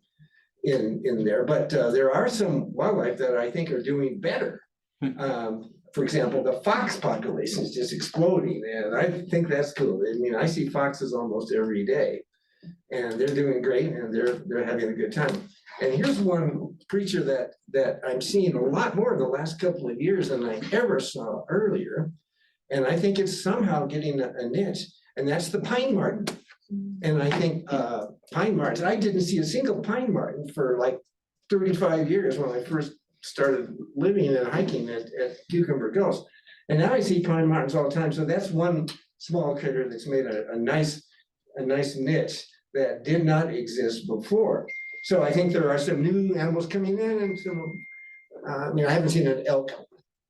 in there. But there are some wildlife that I think are doing better. For example, the fox population is just exploding, and I think that's cool. I mean, I see foxes almost every day, and they're doing great, and they're having a good time. And here's one creature that I'm seeing a lot more in the last couple of years than I ever saw earlier. And I think it's somehow getting a niche, and that's the pine marten. And I think pine martens, I didn't see a single pine marten for like 35 years when I first started living and hiking at Cucumber Gulch. And now I see pine martens all the time. So that's one small critter that's made a nice niche that did not exist before. So I think there are some new animals coming in, and some, I mean, I haven't seen an elk.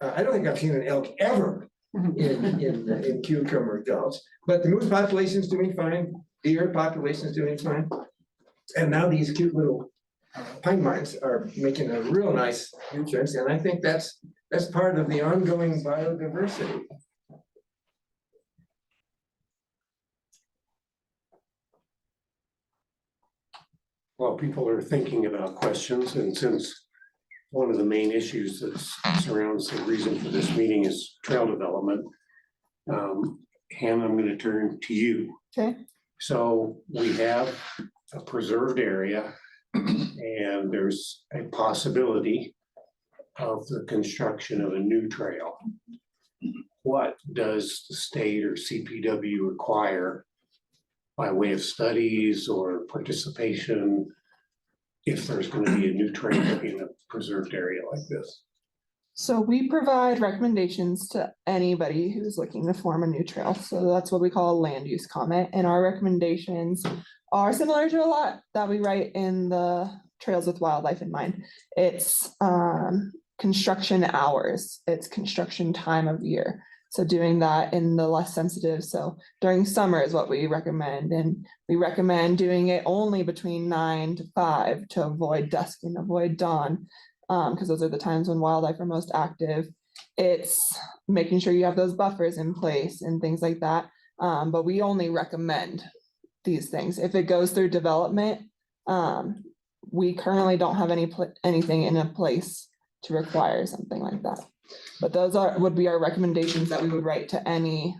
I don't think I've seen an elk ever in Cucumber Gulch, but the moose population is doing fine. Deer population is doing fine. And now these cute little pine martens are making a real nice entrance, and I think that's part of the ongoing biodiversity. Well, people are thinking about questions, and since one of the main issues that surrounds the reason for this meeting is trail development, Hannah, I'm going to turn to you. Okay. So we have a preserved area, and there's a possibility of the construction of a new trail. What does the state or CPW require by way of studies or participation if there's going to be a new trail in a preserved area like this? So we provide recommendations to anybody who's looking to form a new trail. So that's what we call a land use comment. And our recommendations are similar to a lot that we write in the Trails with Wildlife in Mind. It's construction hours, it's construction time of year. So doing that in the less sensitive. So during summer is what we recommend. And we recommend doing it only between 9 to 5 to avoid dusk and avoid dawn. Because those are the times when wildlife are most active. It's making sure you have those buffers in place and things like that. But we only recommend these things. If it goes through development, we currently don't have anything in a place to require something like that. But those would be our recommendations that we would write to any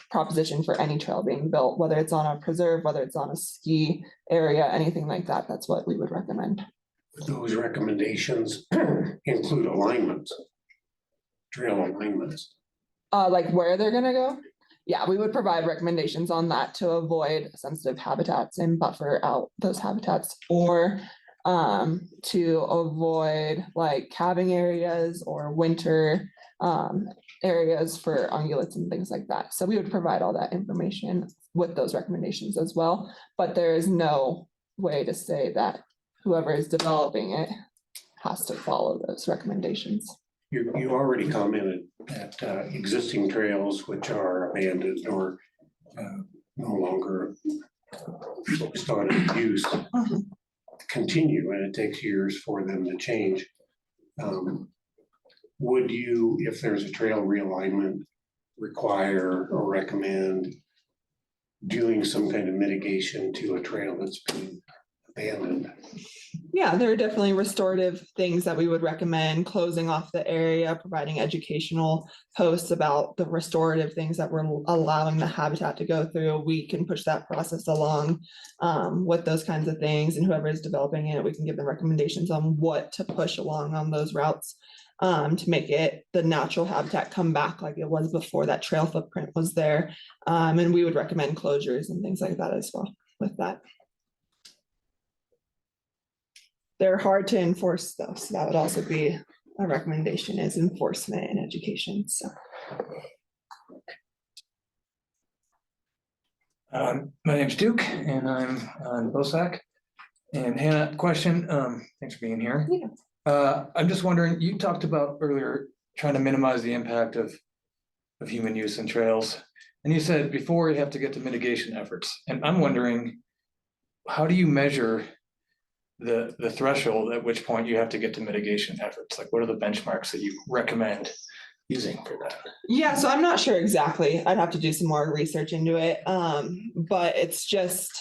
proposition for any trail being built, whether it's on a preserve, whether it's on a ski area, anything like that. That's what we would recommend. Those recommendations include alignments, trail alignments. Like where they're gonna go? Yeah, we would provide recommendations on that to avoid sensitive habitats and buffer out those habitats, or to avoid like calving areas or winter areas for ungulates and things like that. So we would provide all that information with those recommendations as well, but there is no way to say that whoever is developing it has to follow those recommendations. You already commented that existing trails which are abandoned or no longer started use continue, and it takes years for them to change. Would you, if there's a trail realignment, require or recommend doing some kind of mitigation to a trail that's been abandoned. Yeah, there are definitely restorative things that we would recommend, closing off the area, providing educational posts about the restorative things that we're allowing the habitat to go through. We can push that process along with those kinds of things, and whoever is developing it, we can give them recommendations on what to push along on those routes to make it the natural habitat come back like it was before that trail footprint was there. And we would recommend closures and things like that as well with that. They're hard to enforce though, so that would also be a recommendation, is enforcement and education, so. My name's Duke and I'm on BOSAC. And Hannah, question, thanks for being here. Yeah. I'm just wondering, you talked about earlier trying to minimize the impact of human use in trails. And you said before you have to get to mitigation efforts. And I'm wondering, how do you measure the threshold at which point you have to get to mitigation efforts? Like, what are the benchmarks that you recommend using for that? Yeah, so I'm not sure exactly. I'd have to do some more research into it. But it's just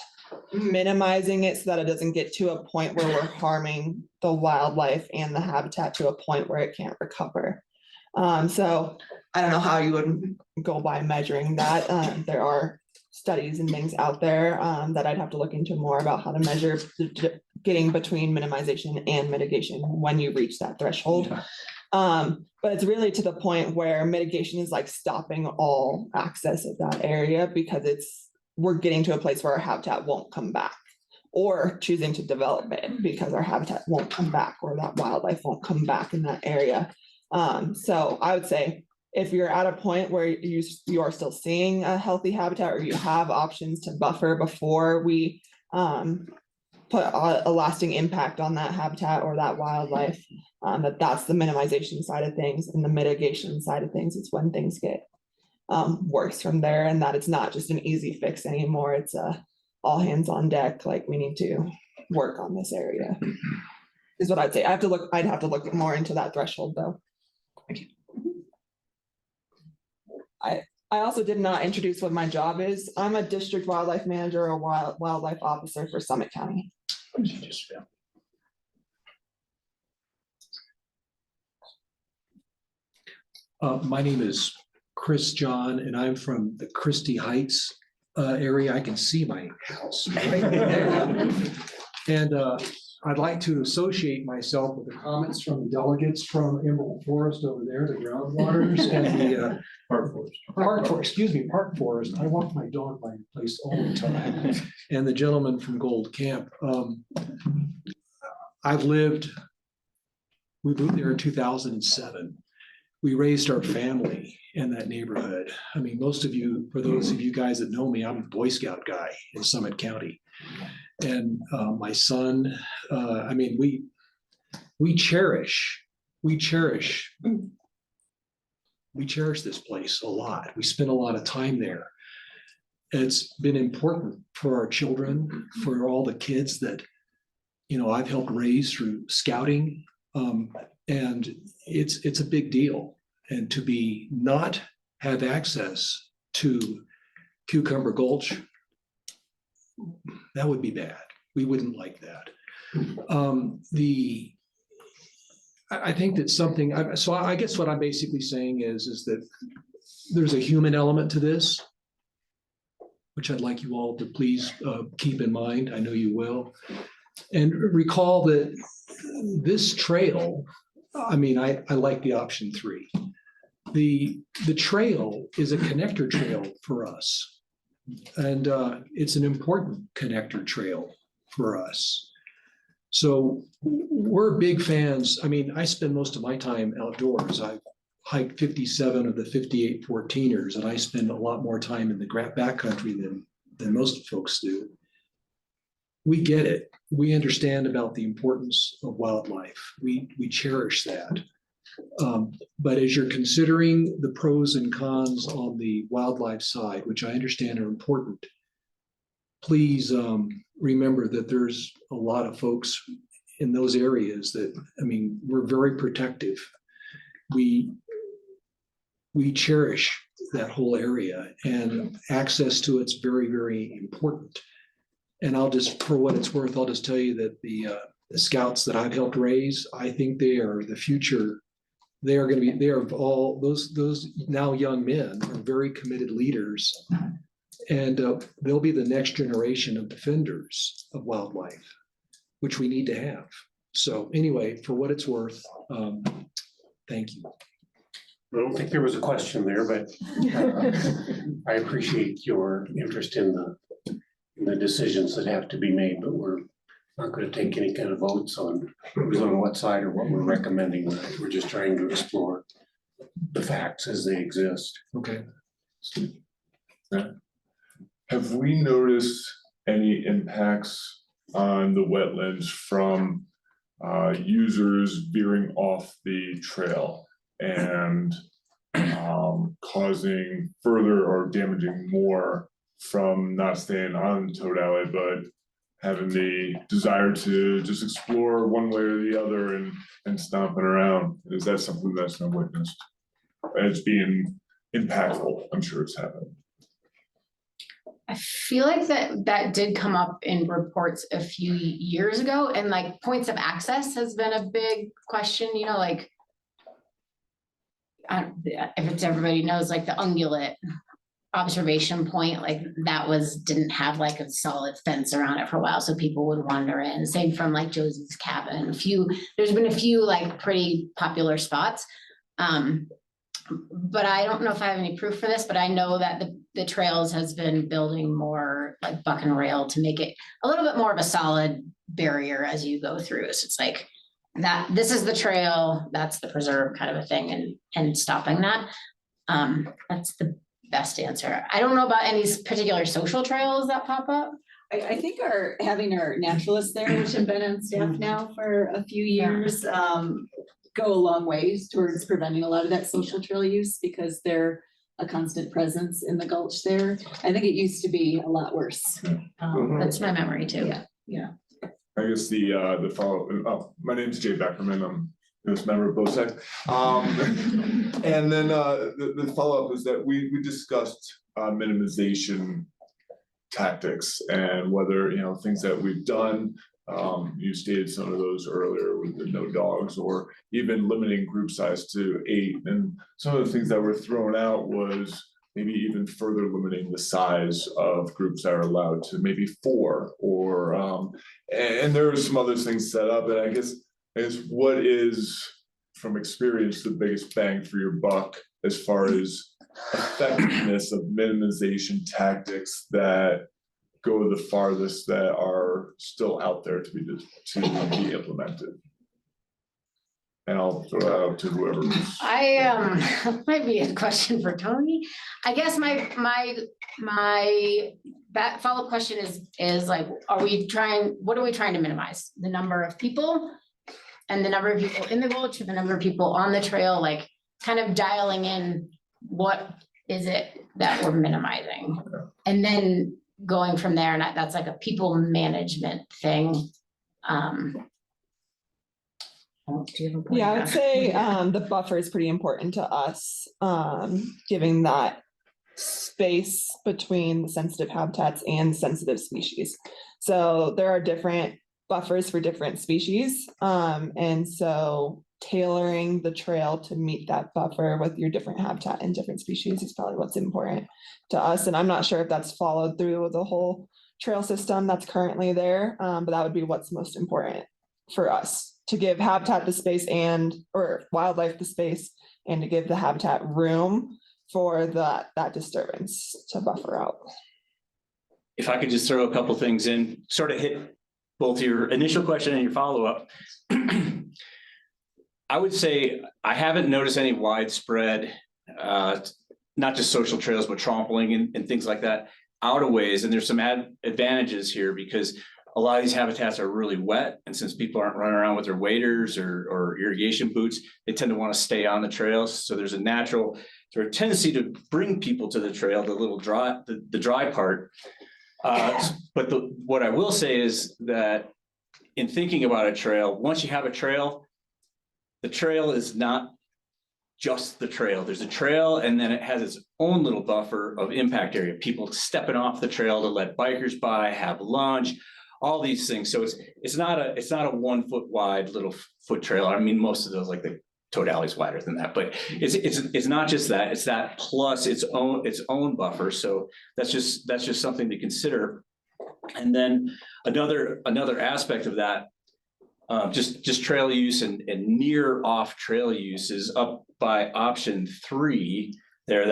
minimizing it so that it doesn't get to a point where we're harming the wildlife and the habitat to a point where it can't recover. So I don't know how you would go by measuring that. There are studies and things out there that I'd have to look into more about how to measure getting between minimization and mitigation when you reach that threshold. But it's really to the point where mitigation is like stopping all access of that area because we're getting to a place where our habitat won't come back, or choosing to develop it because our habitat won't come back or that wildlife won't come back in that area. So I would say if you're at a point where you are still seeing a healthy habitat, or you have options to buffer before we put a lasting impact on that habitat or that wildlife, that's the minimization side of things. And the mitigation side of things is when things get worse from there, and that it's not just an easy fix anymore. It's all hands on deck, like we need to work on this area is what I'd say. I'd have to look more into that threshold though. Thank you. I also did not introduce what my job is. I'm a district wildlife manager or wildlife officer for Summit County. My name is Chris John, and I'm from the Christie Heights area. I can see my house right there. And I'd like to associate myself with the comments from the delegates from Emerald Forest over there, the groundwaters and the Park Forest. I walk my dog by the place all the time. And the gentleman from Gold Camp. We moved there in 2007. We raised our family in that neighborhood. I mean, most of you, for those of you guys that know me, I'm a Boy Scout guy in Summit County. And my son, I mean, we cherish this place a lot. We spend a lot of time there. It's been important for our children, for all the kids that, I've helped raise through scouting. And it's a big deal. And to be not have access to Cucumber Gulch, that would be bad. We wouldn't like that. I think that something, so I guess what I'm basically saying is that there's a human element to this, which I'd like you all to please keep in mind. I know you will. And recall that this trail, I mean, I like the option 3. The trail is a connector trail for us. And it's an important connector trail for us. So we're big fans. I mean, I spend most of my time outdoors. I've hiked 57 of the 58 14ers, and I spend a lot more time in the backcountry than most folks do. We get it. We understand about the importance of wildlife. We cherish that. But as you're considering the pros and cons on the wildlife side, which I understand are important, please remember that there's a lot of folks in those areas that, I mean, we're very protective. We cherish that whole area, and access to it's very, very important. And I'll just, for what it's worth, I'll just tell you that the scouts that I've helped raise, I think they are the future. They are going to be, they are all, those now young men are very committed leaders. And they'll be the next generation of defenders of wildlife, which we need to have. So anyway, for what it's worth, thank you. I don't think there was a question there, but I appreciate your interest in the decisions that have to be made, but we're not going to take any kind of votes on who's on what side or what we're recommending. We're just trying to explore the facts as they exist. Okay. Have we noticed any impacts on the wetlands from users veering off the trail and causing further or damaging more from not staying on Toad Alley, but having the desire to just explore one way or the other and stomping around? Is that something that's been witnessed as being impactful? I'm sure it's happened. I feel like that did come up in reports a few years ago, and like points of access has been a big question, you know, like if it's everybody knows, like the ungulate observation point, like that didn't have like a solid fence around it for a while, so people would wander in. Same from like Josie's cabin. There's been a few like pretty popular spots. But I don't know if I have any proof for this, but I know that the trails has been building more like buck and rail to make it a little bit more of a solid barrier as you go through. So it's like that, this is the trail, that's the preserve kind of a thing, and stopping that. That's the best answer. I don't know about any particular social trails that pop up. I think having our naturalists there, which have been on staff now for a few years, go a long ways towards preventing a lot of that social trail use, because they're a constant presence in the Gulch there. I think it used to be a lot worse. That's my memory too. Yeah. I guess the follow, my name's Jay Beckerman. I'm this member of BOSEC. And then the follow-up is that we discussed minimization tactics and whether, you know, things that we've done. You stated some of those earlier with the no dogs, or even limiting group size to 8. And some of the things that were thrown out was maybe even further limiting the size of groups that are allowed to maybe 4, or and there are some other things set up. And I guess what is, from experience, the biggest bang for your buck as far as effectiveness of minimization tactics that go the farthest, that are still out there to be implemented? And I'll throw that out to whoever. Might be a question for Tony. I guess my that follow-up question is like, what are we trying to minimize? The number of people and the number of people in the Gulch, or the number of people on the trail, like kind of dialing in what is it that we're minimizing? And then going from there, and that's like a people management thing. Do you have a point? Yeah, I would say the buffer is pretty important to us, giving that space between the sensitive habitats and sensitive species. So there are different buffers for different species. And so tailoring the trail to meet that buffer with your different habitat and different species is probably what's important to us. And I'm not sure if that's followed through with the whole trail system that's currently there, but that would be what's most important for us, to give habitat the space or wildlife the space, and to give the habitat room for that disturbance to buffer out. If I could just throw a couple things in, sort of hit both your initial question and your follow-up. I would say I haven't noticed any widespread, not just social trails, but trampling and things like that out of ways. And there's some advantages here, because a lot of these habitats are really wet. And since people aren't running around with their waders or irrigation boots, they tend to want to stay on the trails. So there's a natural sort of tendency to bring people to the trail, the little dry, the dry part. But what I will say is that in thinking about a trail, once you have a trail, the trail is not just the trail. There's a trail and then it has its own little buffer of impact area. People stepping off the trail to let bikers by, have lunch, all these things. So it's not a 1 foot wide little foot trail. I mean, most of those, like the Toad Alley's wider than that, but it's not just that, it's that plus its own buffer. So that's just something to consider. And then another aspect of that, just trail use and near off trail use is up by option 3 there,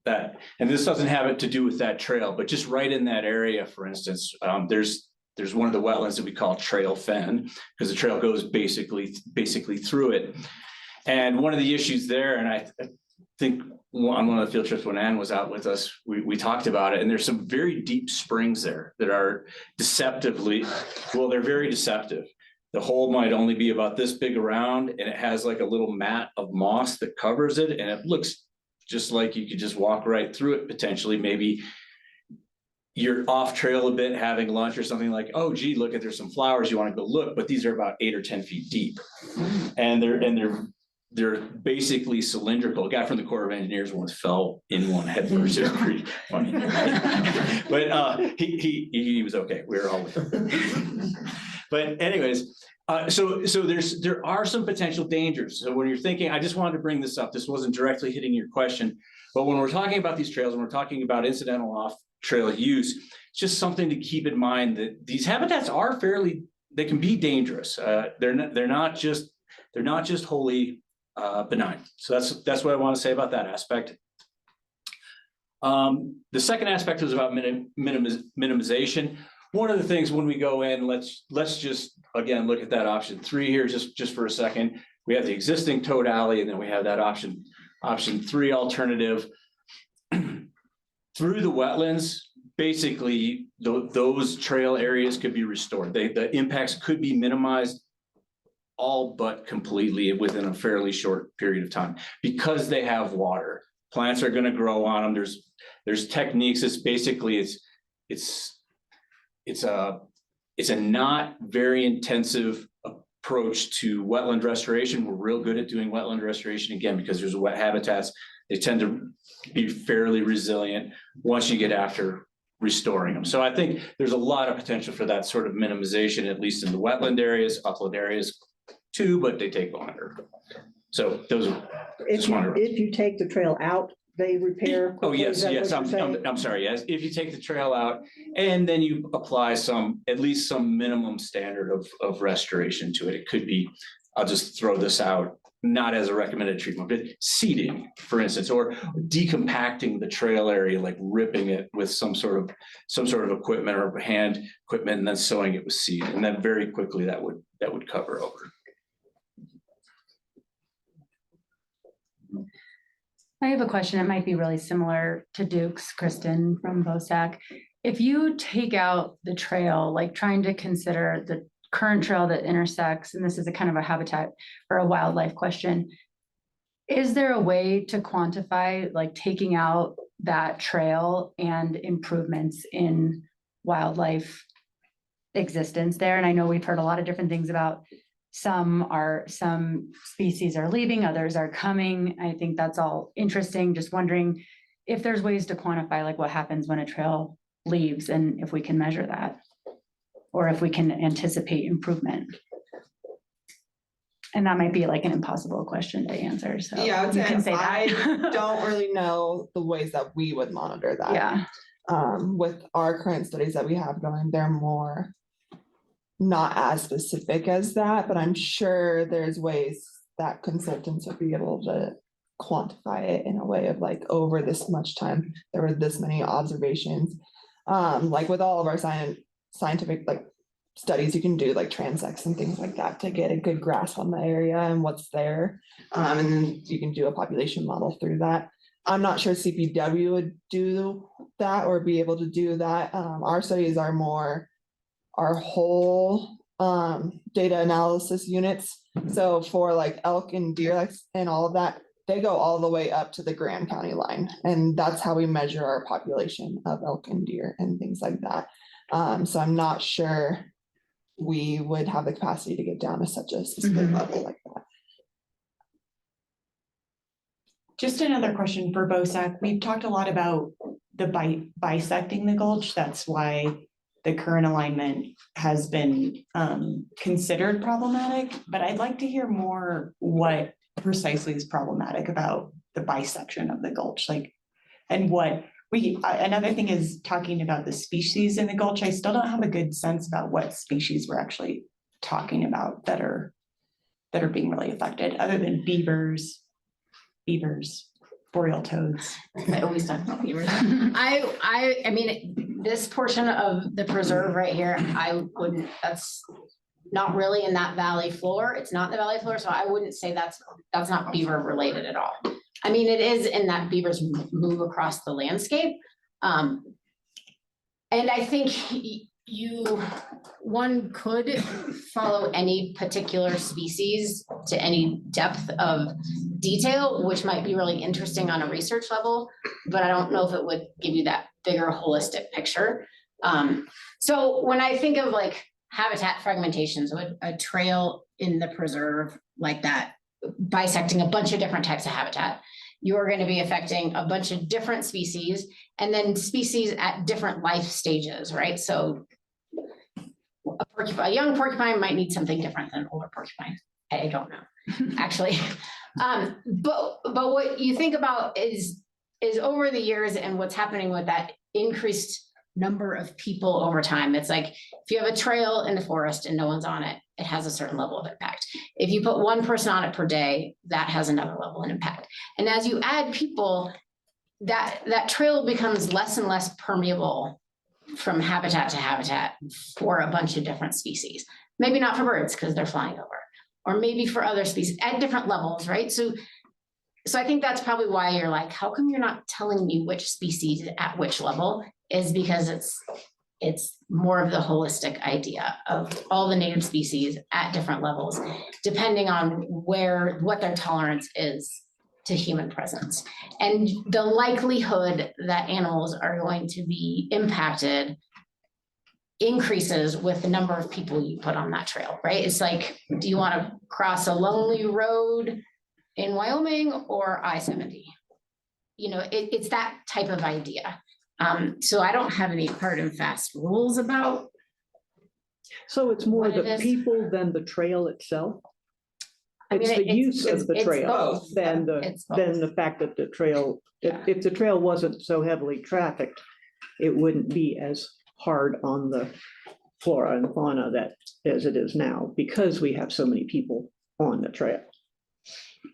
that, and this doesn't have it to do with that trail, but just right in that area, for instance, there's one of the wetlands that we call trail fen, because the trail goes basically through it. And one of the issues there, and I think on one of the field trips when Ann was out with us, we talked about it, and there's some very deep springs there that are deceptively, well, they're very deceptive. The hole might only be about this big around, and it has like a little mat of moss that covers it, and it looks just like you could just walk right through it potentially. Maybe you're off trail a bit having lunch or something, like, oh gee, look at, there's some flowers, you want to go look, but these are about 8 or 10 feet deep. And they're basically cylindrical. A guy from the Corps of Engineers once fell in one headfirst. It was pretty funny. But he was okay. We were all with him. But anyways, so there are some potential dangers. So when you're thinking, I just wanted to bring this up. This wasn't directly hitting your question, but when we're talking about these trails and we're talking about incidental off trail use, it's just something to keep in mind that these habitats are they can be dangerous. They're not just wholly benign. So that's what I want to say about that aspect. The second aspect was about minimization. One of the things when we go in, let's just again look at that option 3 here just for a second. We have the existing Toad Alley, and then we have that option 3 alternative. Through the wetlands, basically those trail areas could be restored. The impacts could be minimized all but completely within a fairly short period of time because they have water. Plants are going to grow on them. There's techniques. It's basically it's a not very intensive approach to wetland restoration. We're real good at doing wetland restoration, again, because there's wet habitats. They tend to be fairly resilient once you get after restoring them. So I think there's a lot of potential for that sort of minimization, at least in the wetland areas, upland areas too, but they take longer. So those are. If you take the trail out, they repair. Oh, quickly, yes, is that yes, what you're saying? I'm sorry, yes, if you take the trail out and then you apply at least some minimum standard of restoration to it, it could be, I'll just throw this out, not as a recommended treatment, but seeding, for instance, or decompacting the trail area, like ripping it with some sort of equipment or hand equipment, and then sowing it with seed, and then very quickly that would cover over. I have a question. It might be really similar to Duke's, Kristen from BOSAC. If you take out the trail, like trying to consider the current trail that intersects, and this is a kind of a habitat or a wildlife question, is there a way to quantify, like taking out that trail and improvements in wildlife existence there? And I know we've heard a lot of different things about some species are leaving, others are coming. I think that's all interesting. Just wondering if there's ways to quantify like what happens when a trail leaves and if we can measure that, or if we can anticipate improvement. And that might be like an impossible question to answer. So Yeah, I would you can say say I that. don't really know the ways that we would monitor that. Yeah. With our current studies that we have going, they're more not as specific as that, but I'm sure there's ways that consultants would be able to quantify it in a way of like, over this much time, there were this many observations. Like with all of our scientific like studies, you can do like transects and things like that to get a good grasp on the area and what's there. And then you can do a population model through that. I'm not sure CPW would do that or be able to do that. Our studies are more our whole data analysis units. So for like elk and deer and all of that, they go all the way up to the Grand County line. And that's how we measure our population of elk and deer and things like that. So I'm not sure we would have the capacity to get down to such a specific level like that. Just another question for BOSAC. We've talked a lot about the bisecting the gulch. That's why the current alignment has been considered problematic, but I'd like to hear more what precisely is problematic about the bisection of the gulch, like, and what another thing is talking about the species in the gulch. I still don't have a good sense about what species we're actually talking about that are being really affected, other than beavers, boreal toads. I always talk about beavers. I mean, this portion of the preserve right here, I wouldn't, that's not really in that valley floor. It's not in the valley floor, so I wouldn't say that's not beaver related at all. I mean, it is in that beavers move across the landscape. And I think one could follow any particular species to any depth of detail, which might be really interesting on a research level, but I don't know if it would give you that bigger holistic picture. So when I think of like habitat fragmentation, so a trail in the preserve like that, bisecting a bunch of different types of habitat, you're going to be affecting a bunch of different species and then species at different life stages, right? So a young porcupine might need something different than an older porcupine. I don't know, actually. But what you think about is over the years and what's happening with that increased number of people over time. It's like if you have a trail in the forest and no one's on it, it has a certain level of impact. If you put one person on it per day, that has another level of impact. And as you add people, that trail becomes less and less permeable from habitat to habitat for a bunch of different species. Maybe not for birds because they're flying over, or maybe for other species at different levels, right? So I think that's probably why you're like, how come you're not telling me which species at which level? Is because it's more of the holistic idea of all the native species at different levels, depending on what their tolerance is to human presence. And the likelihood that animals are going to be impacted increases with the number of people you put on that trail, right? It's like, do you want to cross a lonely road in Wyoming or I-70? You know, it's that type of idea. So I don't have any hard and fast rules about. So it's more what it the is. people than the trail itself? I mean, It's the use of the it's trail both. than It's both. the fact that the trail, Yeah. if the trail wasn't so heavily trafficked, it wouldn't be as hard on the flora and fauna as it is now, because we have so many people on the trail.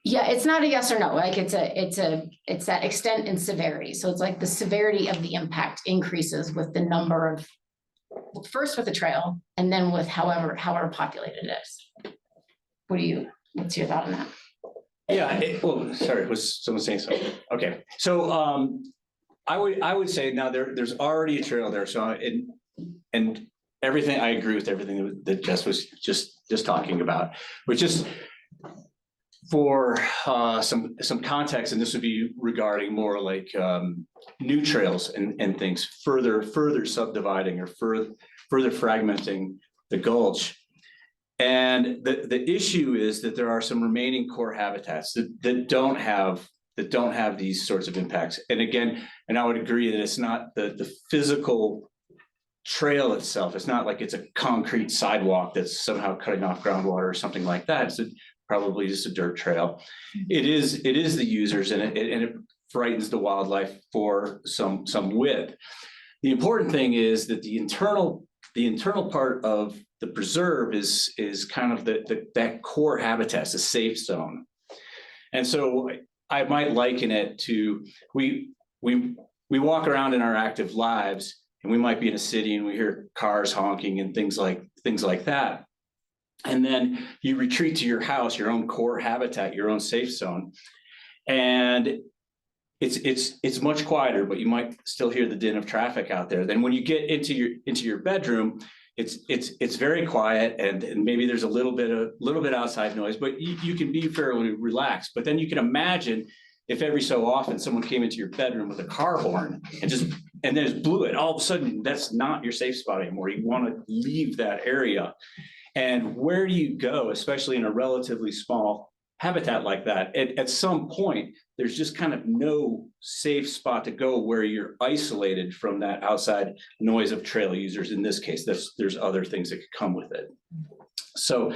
Yeah, it's not a yes or no, like it's that extent and severity. So it's like the severity of the impact increases with the number of, first with the trail and then with however populated it is. What's your thought on that? Yeah, sorry, was someone saying something? Okay, so I would say now there's already a trail there, so and everything, I agree with everything that Jess was just talking about, which is for some context, and this would be regarding more like new trails and things, further subdividing or further fragmenting the gulch. And the issue is that there are some remaining core habitats that don't have these sorts of impacts. And again, and I would agree that it's not the physical trail itself. It's not like it's a concrete sidewalk that's somehow cutting off groundwater or something like that. It's probably just a dirt trail. It is the users, and it frightens the wildlife for some width. The important thing is that the internal part of the preserve is kind of that core habitat, a safe zone. And so I might liken it to we walk around in our active lives, and we might be in a city and we hear cars honking and things like that. And then you retreat to your house, your own core habitat, your own safe zone. And it's much quieter, but you might still hear the din of traffic out there. Then when you get into your bedroom, it's very quiet, and maybe there's a little bit outside noise, but you can be fairly relaxed. But then you can imagine if every so often someone came into your bedroom with a car horn and then just blew it, all of a sudden that's not your safe spot anymore. You want to leave that area. And where do you go, especially in a relatively small habitat like that, at some point, there's just kind of no safe spot to go where you're isolated from that outside noise of trail users. In this case, there's other things that could come with it. So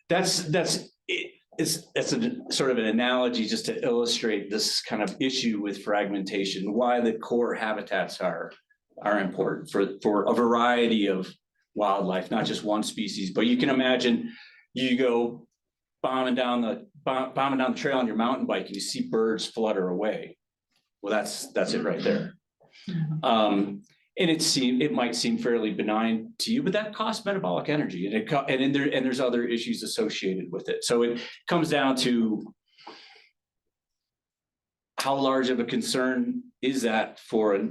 it's a sort of an analogy just to illustrate this kind of issue with fragmentation, why the core habitats are important for a variety of wildlife, not just one species. But you can imagine you go bombing down the trail on your mountain bike and you see birds flutter away. Well, that's it right there. And it might seem fairly benign to you, but that costs metabolic energy, and there's other issues associated with it. So it comes down to how large of a concern is that for a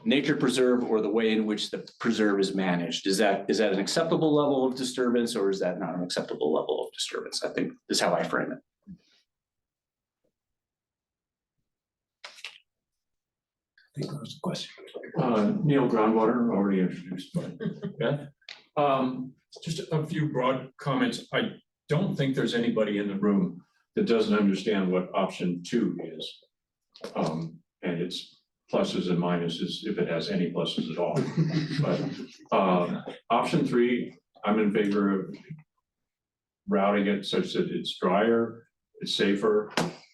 nature preserve, or the way in which the preserve is managed? Is that an acceptable level of disturbance, or is that not an acceptable level of disturbance? I think is how I frame it. I think that was the question. Neil Groundwater, already introduced by Beth. Just a few broad comments. I don't think there's anybody in the room that doesn't understand what option 2 is. And its pluses and minuses, if it has any pluses at all. But option 3, I'm in favor of routing it such that it's drier, it's safer.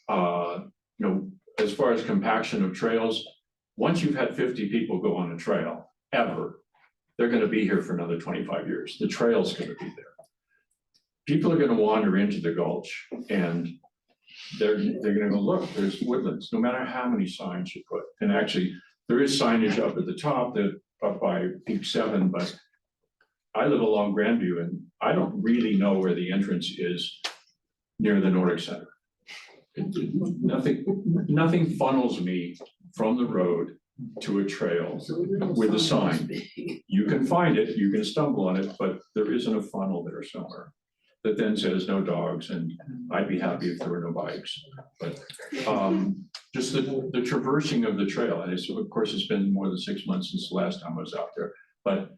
As far as compaction of trails, once you've had 50 people go on a trail, ever, they're going to be here for another 25 years. The trail's going to be there. People are going to wander into the Gulch, and they're going to go, look, there's woodlands, no matter how many signs you put. And actually, there is signage up at the top up by Peak 7, but I live along Grandview, and I don't really know where the entrance is near the Nordic Center. Nothing funnels me from the road to a trail with a sign. You can find it, you can stumble on it, but there isn't a funnel there somewhere that then says no dogs, and I'd be happy if there were no bikes. But just the traversing of the trail, and of course it's been more than 6 months since the last time I was out there, but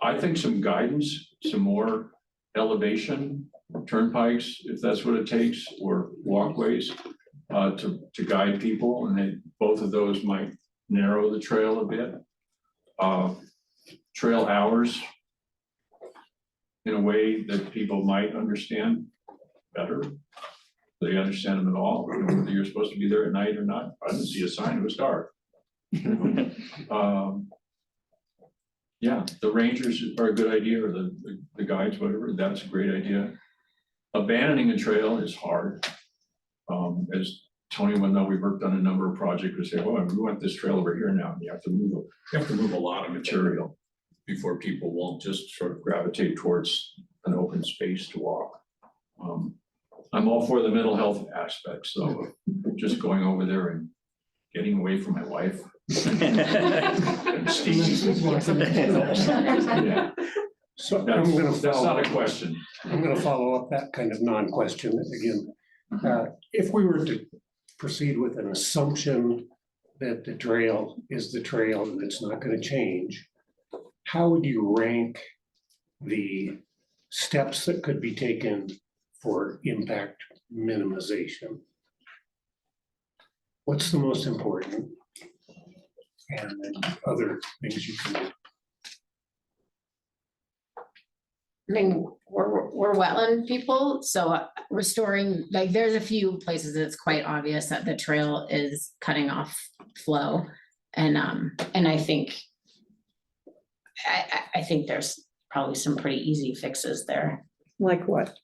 I think some guidance, some more elevation, turnpikes, if that's what it takes, or walkways to guide people, and both of those might narrow the trail a bit. Trail hours in a way that people might understand better. They understand them at all, whether you're supposed to be there at night or not. I didn't see a sign, it was dark. Yeah, the rangers are a good idea, or the guides, whatever, that's a great idea. Abandoning a trail is hard. As Tony will know, we've worked on a number of projects. We say, oh, we want this trail over here now. And you have to move a lot of material before people won't just sort of gravitate towards an open space to walk. I'm all for the mental health aspects, though, of just going over there and getting away from my wife. And Steve. Yeah. So that's not a question. I'm going to follow up that kind of non-question again. If we were to proceed with an assumption that the trail is the trail and it's not going to change, how would you rank the steps that could be taken for impact minimization? What's the most important? And then other things you can do. I mean, we're wetland people, so restoring, like, there's a few places it's quite obvious that the trail is cutting off flow. And I think there's probably some pretty easy fixes there. Like what?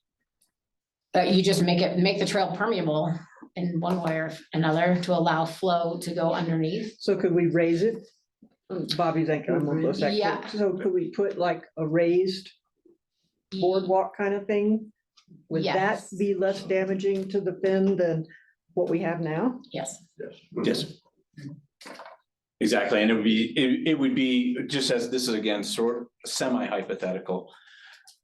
That you just make the trail permeable in one way or another to allow flow to go underneath. So could we raise it? Bobby's thinking I'm gonna go second. Yeah. So could we put like a raised boardwalk kind of thing? Would that Yes. be less damaging to the fin than what we have now? Yes. Yes. Exactly, and it would be just as this is again sort of semi-hypothetical.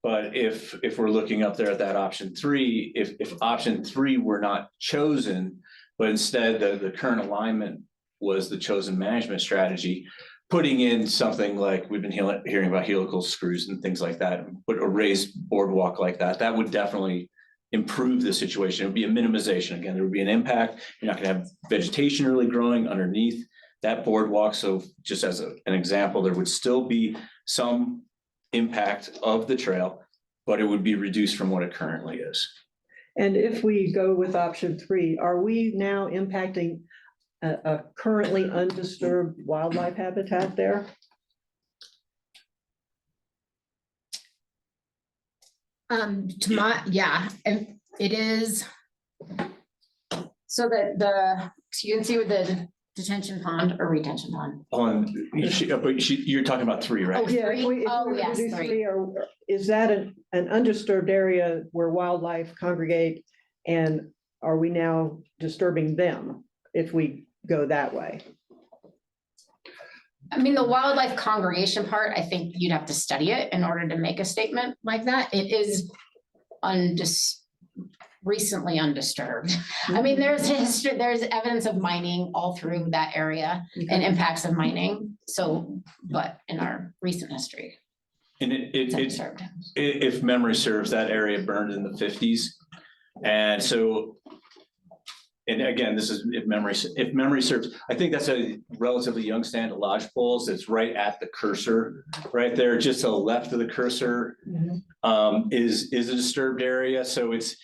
But if we're looking up there at that option 3, if option 3 were not chosen, but instead the current alignment was the chosen management strategy, putting in something like we've been hearing about helical screws and things like that, put a raised boardwalk like that, that would definitely improve the situation. It would be a minimization. Again, there would be an impact. You're not gonna have vegetation really growing underneath that boardwalk. So just as an example, there would still be some impact of the trail, but it would be reduced from what it currently is. And if we go with option 3, are we now impacting a currently undisturbed wildlife habitat there? And it is. So that so you can see with the detention pond or retention pond. You're talking about 3, right? Oh, Yeah, if 3? we Oh, were to yes, do 3. 3, or is that an undisturbed area where wildlife congregate? And are we now disturbing them if we go that way? I mean, the wildlife congregation part, I think you'd have to study it in order to make a statement like that. It is recently undisturbed. I mean, there's history, there's evidence of mining all through that area and impacts of mining. So, but in our recent history. And if memory serves, that area burned in the 50s. And so, and again, this is if memory serves, I think that's a relatively young stand of lodgepoles. It's right at the cursor, right there, just to the left of the cursor, is a disturbed area. So it's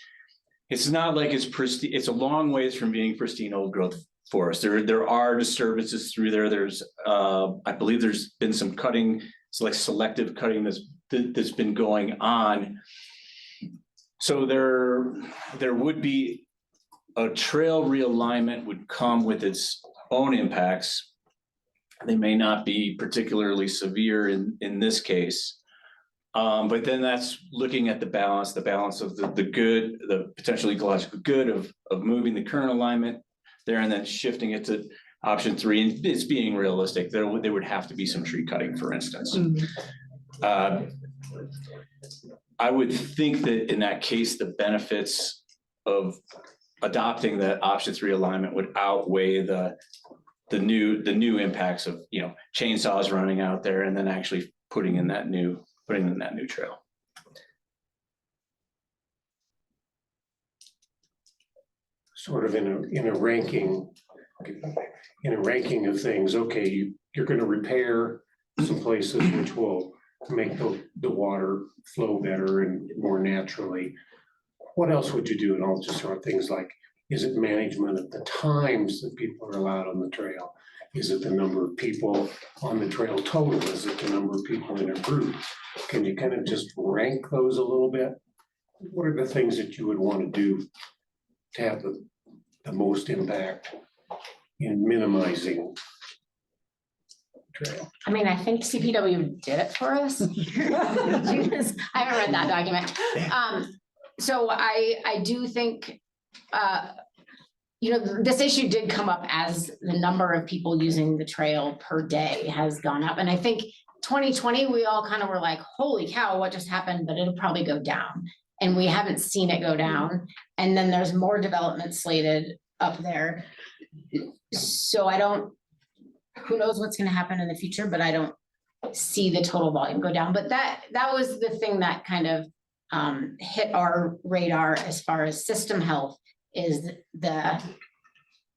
not like it's pristine. It's a long ways from being pristine old growth forest. There are disturbances through there. There's I believe there's been some cutting, it's like selective cutting that's been going on. So there would be a trail realignment would come with its own impacts. They may not be particularly severe in this case. But then that's looking at the balance of the good, the potential ecological good of moving the current alignment there and then shifting it to option 3. And it's being realistic. There would have to be some tree cutting, for instance. I would think that in that case, the benefits of adopting that option 3 alignment would outweigh the new impacts of, chainsaws running out there and then actually putting in that new trail. Sort of in a ranking of things, okay, you're gonna repair some places which will make the water flow better and more naturally. What else would you do? And I'll just throw things like, is it management of the times that people are allowed on the trail? Is it the number of people on the trail total? Is it the number of people in a group? Can you kind of just rank those a little bit? What are the things that you would want to do to have the most impact in minimizing trail? I mean, I think CPW did it for us. I haven't read that document. So I do think, this issue did come up as the number of people using the trail per day has gone up. And I think 2020, we all kind of were like, holy cow, what just happened? But it'll probably go down. And we haven't seen it go down. And then there's more development slated up there. So who knows what's gonna happen in the future, but I don't see the total volume go down. But that was the thing that kind of hit our radar as far as system health is the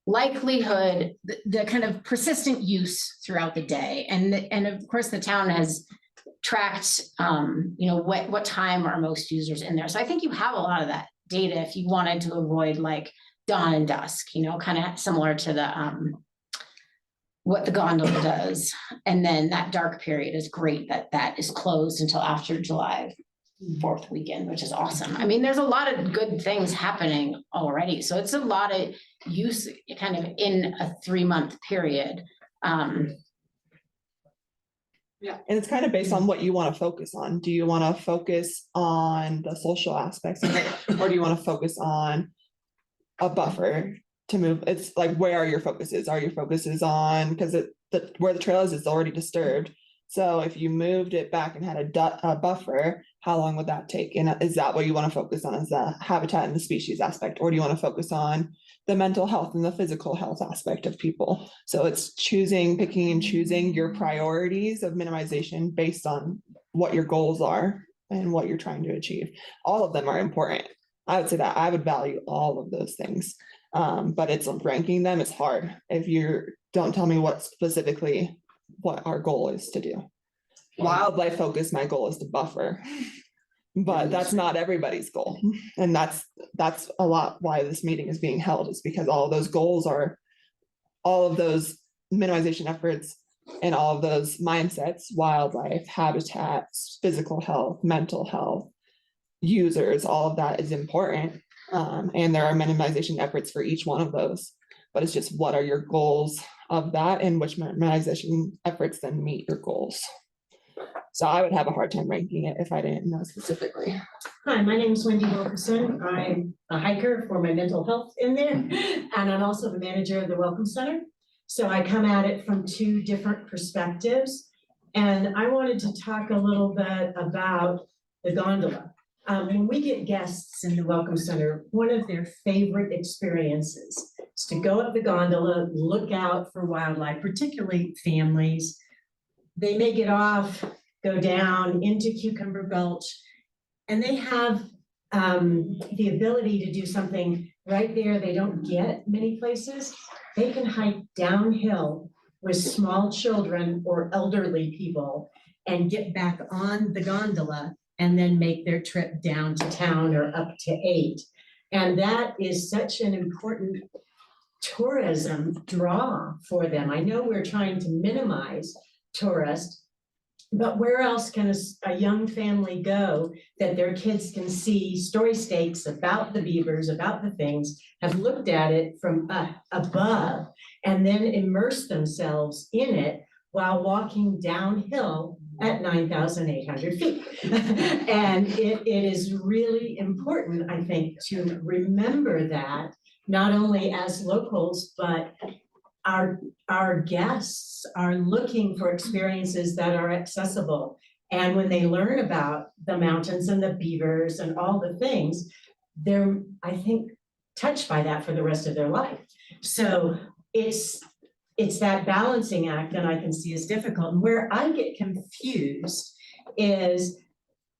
likelihood, the kind of persistent use throughout the day. And of course, the town has tracked, what time are most users in there. So I think you have a lot of that data if you wanted to avoid like dawn and dusk, kind of similar to the what the gondola does. And then that dark period is great that is closed until after July 4th weekend, which is awesome. I mean, there's a lot of good things happening already. So it's a lot of use kind of in a 3-month period. Yeah, and it's kind of based on what you want to focus on. Do you want to focus on the social aspects of it, or do you want to focus on a buffer to move? It's like, where are your focuses? Are your focuses on, because where the trail is already disturbed. So if you moved it back and had a buffer, how long would that take? And is that what you want to focus on, is the habitat and the species aspect? Or do you want to focus on the mental health and the physical health aspect of people? So it's picking and choosing your priorities of minimization based on what your goals are and what you're trying to achieve. All of them are important. I would say that I would value all of those things. But it's ranking them, it's hard. If you don't tell me what our goal is to do. Wildlife focus, my goal is to buffer. But that's not everybody's goal. And that's a lot why this meeting is being held, is because all of those goals are, all of those minimization efforts and all of those mindsets, wildlife, habitats, physical health, mental health, users, all of that is important. And there are minimization efforts for each one of those. But it's just, what are your goals of that, and which minimization efforts then meet your goals? So I would have a hard time ranking it if I didn't know specifically. Hi, my name is Wendy Wilkerson. I'm a hiker for my mental health in there, and I'm also the manager of the Welcome Center. So I come at it from two different perspectives. And I wanted to talk a little bit about the gondola. When we get guests in the Welcome Center, one of their favorite experiences is to go up the gondola, look out for wildlife, particularly families. They may get off, go down into Cucumber Gulch, and they have the ability to do something right there they don't get many places. They can hike downhill with small children or elderly people and get back on the gondola and then make their trip down to town or up to 8. And that is such an important tourism draw for them. I know we're trying to minimize tourists, but where else can a young family go that their kids can see story stakes about the beavers, about the things, have looked at it from above, and then immerse themselves in it while walking downhill at 9,800 feet. And it is really important, I think, to remember that, not only as locals, but our guests are looking for experiences that are accessible. And when they learn about the mountains and the beavers and all the things, they're, I think, touched by that for the rest of their life. So it's that balancing act that I can see is difficult. And where I get confused is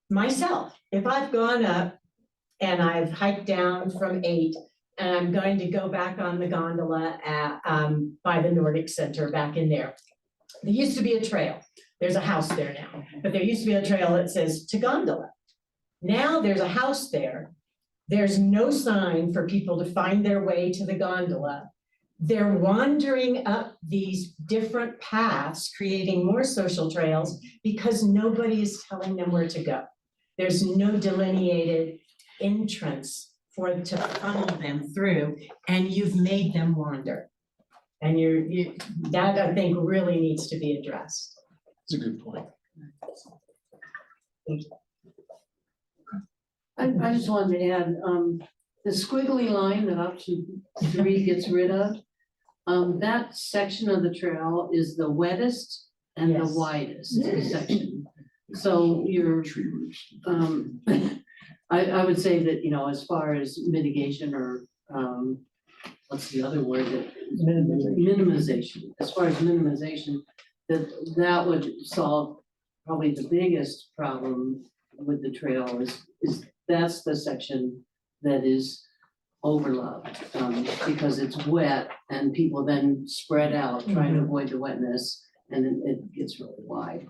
myself. If I've gone up and I've hiked down from 8, and I'm going to go back on the gondola at, by the Nordic Center back in there. There used to be a trail. There's a house there now, but there used to be a trail that says to gondola. Now there's a house there. There's no sign for people to find their way to the gondola. They're wandering up these different paths, creating more social trails because nobody is telling them where to go. There's no delineated entrance to funnel them through, and you've made them wander. And that I think really needs to be addressed. That's a good point. Thank you. I just wanted to add, the squiggly line that option 3 gets rid of, that section of the trail is the wettest and the widest section. So you're, I would say that, as far as mitigation or, what's the other word? Minimization. As far as minimization, that would solve probably the biggest problem with the trail is that's the section that is overloved, because it's wet and people then spread out trying to avoid the wetness, and then it gets really wide.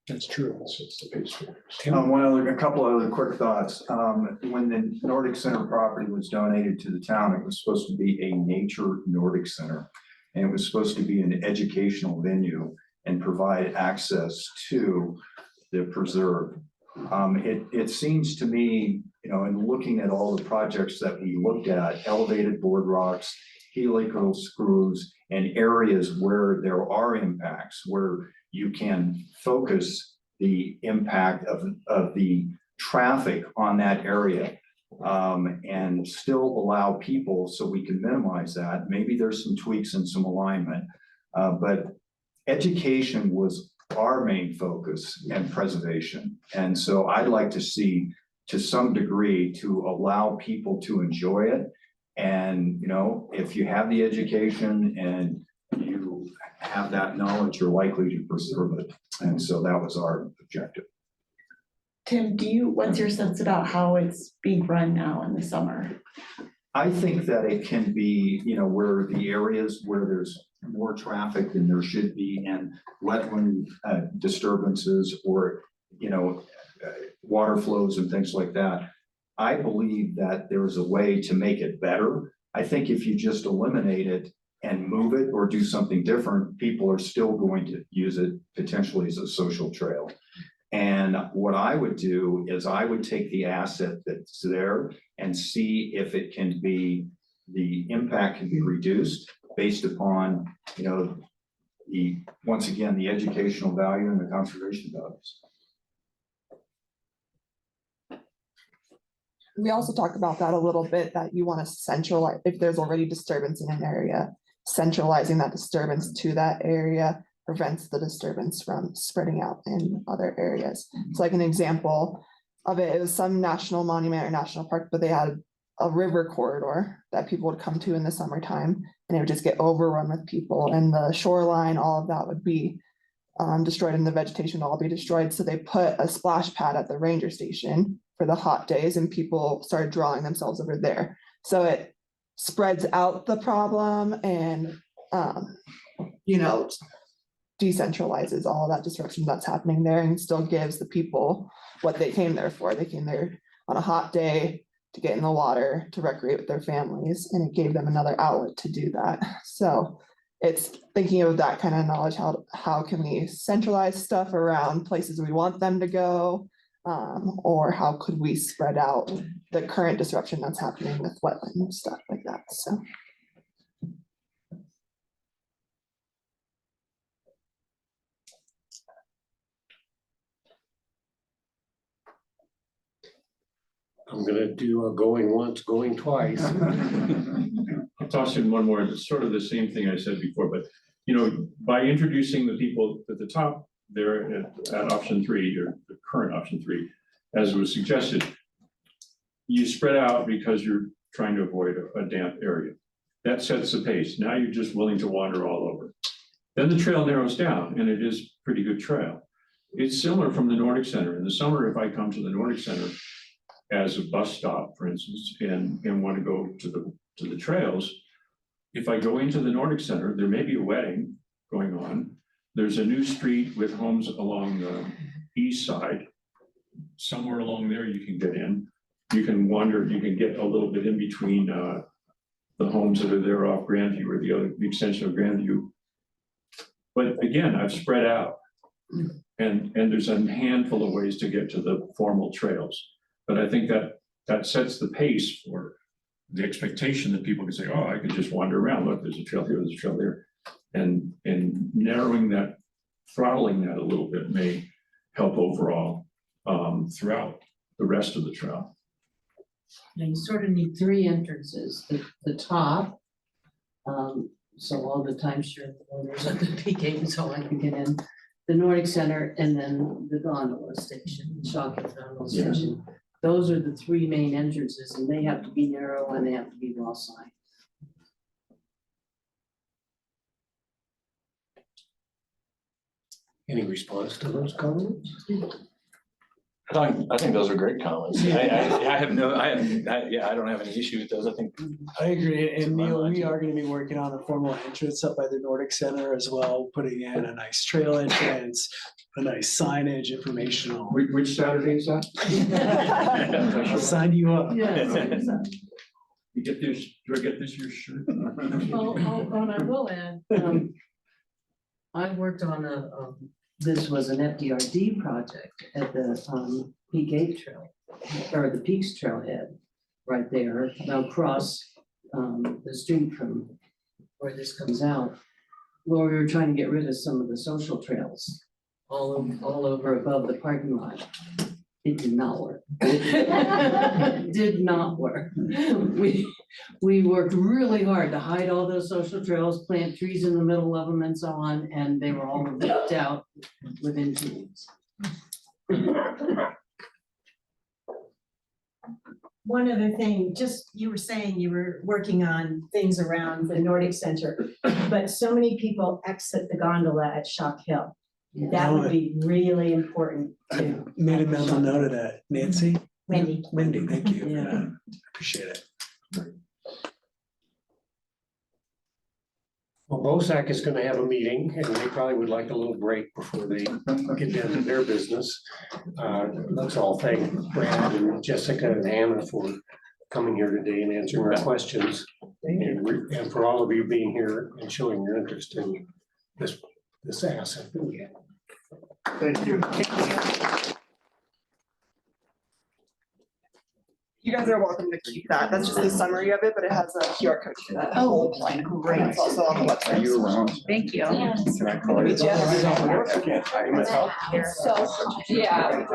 That's true. It's the base. A couple other quick thoughts. When the Nordic Center property was donated to the town, it was supposed to be a nature Nordic Center. And it was supposed to be an educational venue and provide access to the preserve. It seems to me, in looking at all the projects that we looked at, elevated boardwalks, helical screws, and areas where there are impacts, where you can focus the impact of the traffic on that area, and still allow people, so we can minimize that. Maybe there's some tweaks and some alignment, but education was our main focus and preservation. And so I'd like to see, to some degree, to allow people to enjoy it. And, you know, if you have the education and you have that knowledge, you're likely to preserve it. And so that was our objective. Tim, what's your sense about how it's being run now in the summer? I think that it can be, you know, where the areas where there's more traffic than there should be, and wetland disturbances, or, you know, water flows and things like that. I believe that there's a way to make it better. I think if you just eliminate it and move it or do something different, people are still going to use it potentially as a social trail. And what I would do is I would take the asset that's there and see if it can be, the impact can be reduced based upon, you know, once again, the educational value and the conservation values. We also talked about that a little bit, that you want to centralize, if there's already disturbance in an area, centralizing that disturbance to that area prevents the disturbance from spreading out in other areas. So like an example of it, it was some national monument or national park, but they had a river corridor that people would come to in the summertime, and it would just get overrun with people, and the shoreline, all of that would be destroyed, and the vegetation would all be destroyed. So they put a splash pad at the ranger station for the hot days, and people started drawing themselves over there. So it spreads out the problem and, you know, decentralizes all that disruption that's happening there, and still gives the people what they came there for. They came there on a hot day to get in the water, to recreate with their families, and it gave them another outlet to do that. So it's thinking of that kind of knowledge, how can we centralize stuff around places we want them to go, or how could we spread out the current disruption that's happening with wetland and stuff like that, so. I'm gonna do a going once, going twice. I'll toss in one more. It's sort of the same thing I said before, but, you know, by introducing the people at the top there at option 3, or the current option 3, as was suggested, you spread out because you're trying to avoid a damp area. That sets the pace. Now you're just willing to wander all over. Then the trail narrows down, and it is pretty good trail. It's similar from the Nordic Center. In the summer, if I come to the Nordic Center as a bus stop, for instance, and want to go to the trails, if I go into the Nordic Center, there may be a wedding going on. There's a new street with homes along the east side. Somewhere along there you can get in. You can wander, you can get a little bit in between the homes that are there off Grandview, or the extension of Grandview. But again, I've spread out, and there's a handful of ways to get to the formal trails. But I think that sets the pace for the expectation that people can say, oh, I could just wander around. Look, there's a trail here, there's a trail there. And narrowing that, throttling that a little bit may help overall throughout the rest of the trail. Now, you sort of need 3 entrances, the top. So all the timeshare owners at the peak gate and so on can get in, the Nordic Center, and then the gondola station, Shawkins gondola station. Those are the 3 main entrances, and they have to be narrow and they have to be well signed. Any response to those comments? I think those are great comments. I don't have any issue with those. I think. I agree, and Neil, we are gonna be working on a formal entrance up by the Nordic Center as well, putting in a nice trail entrance, a nice signage, informational. Which Saturday is that? I'll sign you up. You get this, do I get this year's shirt? Oh, and I will add, I worked on this was an FDRD project at the Peak 8 Trail, or the Peaks Trailhead, right there, across the street from where this comes out, where we were trying to get rid of some of the social trails all over above the parking lot. It did not work. Did not work. We worked really hard to hide all those social trails, plant trees in the middle of them and so on, and they were all ripped out within 2 weeks. One other thing, just, you were saying you were working on things around the Nordic Center, but so many people exit the gondola at Shock Hill. That would be really important I made a mental note of that. Nancy? Wendy. Wendy, thank you. Yeah. Appreciate it. Well, BOSAC is gonna have a meeting and they probably would like a little break before they get down to their business. Let's all thank Brad and Jessica and Hannah for coming here today and answering our questions. And for all of you being here and showing your interest in this asset that we have. Thank you. You guys are welcome to keep that. That's just the summary of it, but it has a QR code to that whole plan. great. It's also on the website. Are you around? Thank you. Can I call you? Meet you. I can't find myself. So, yeah.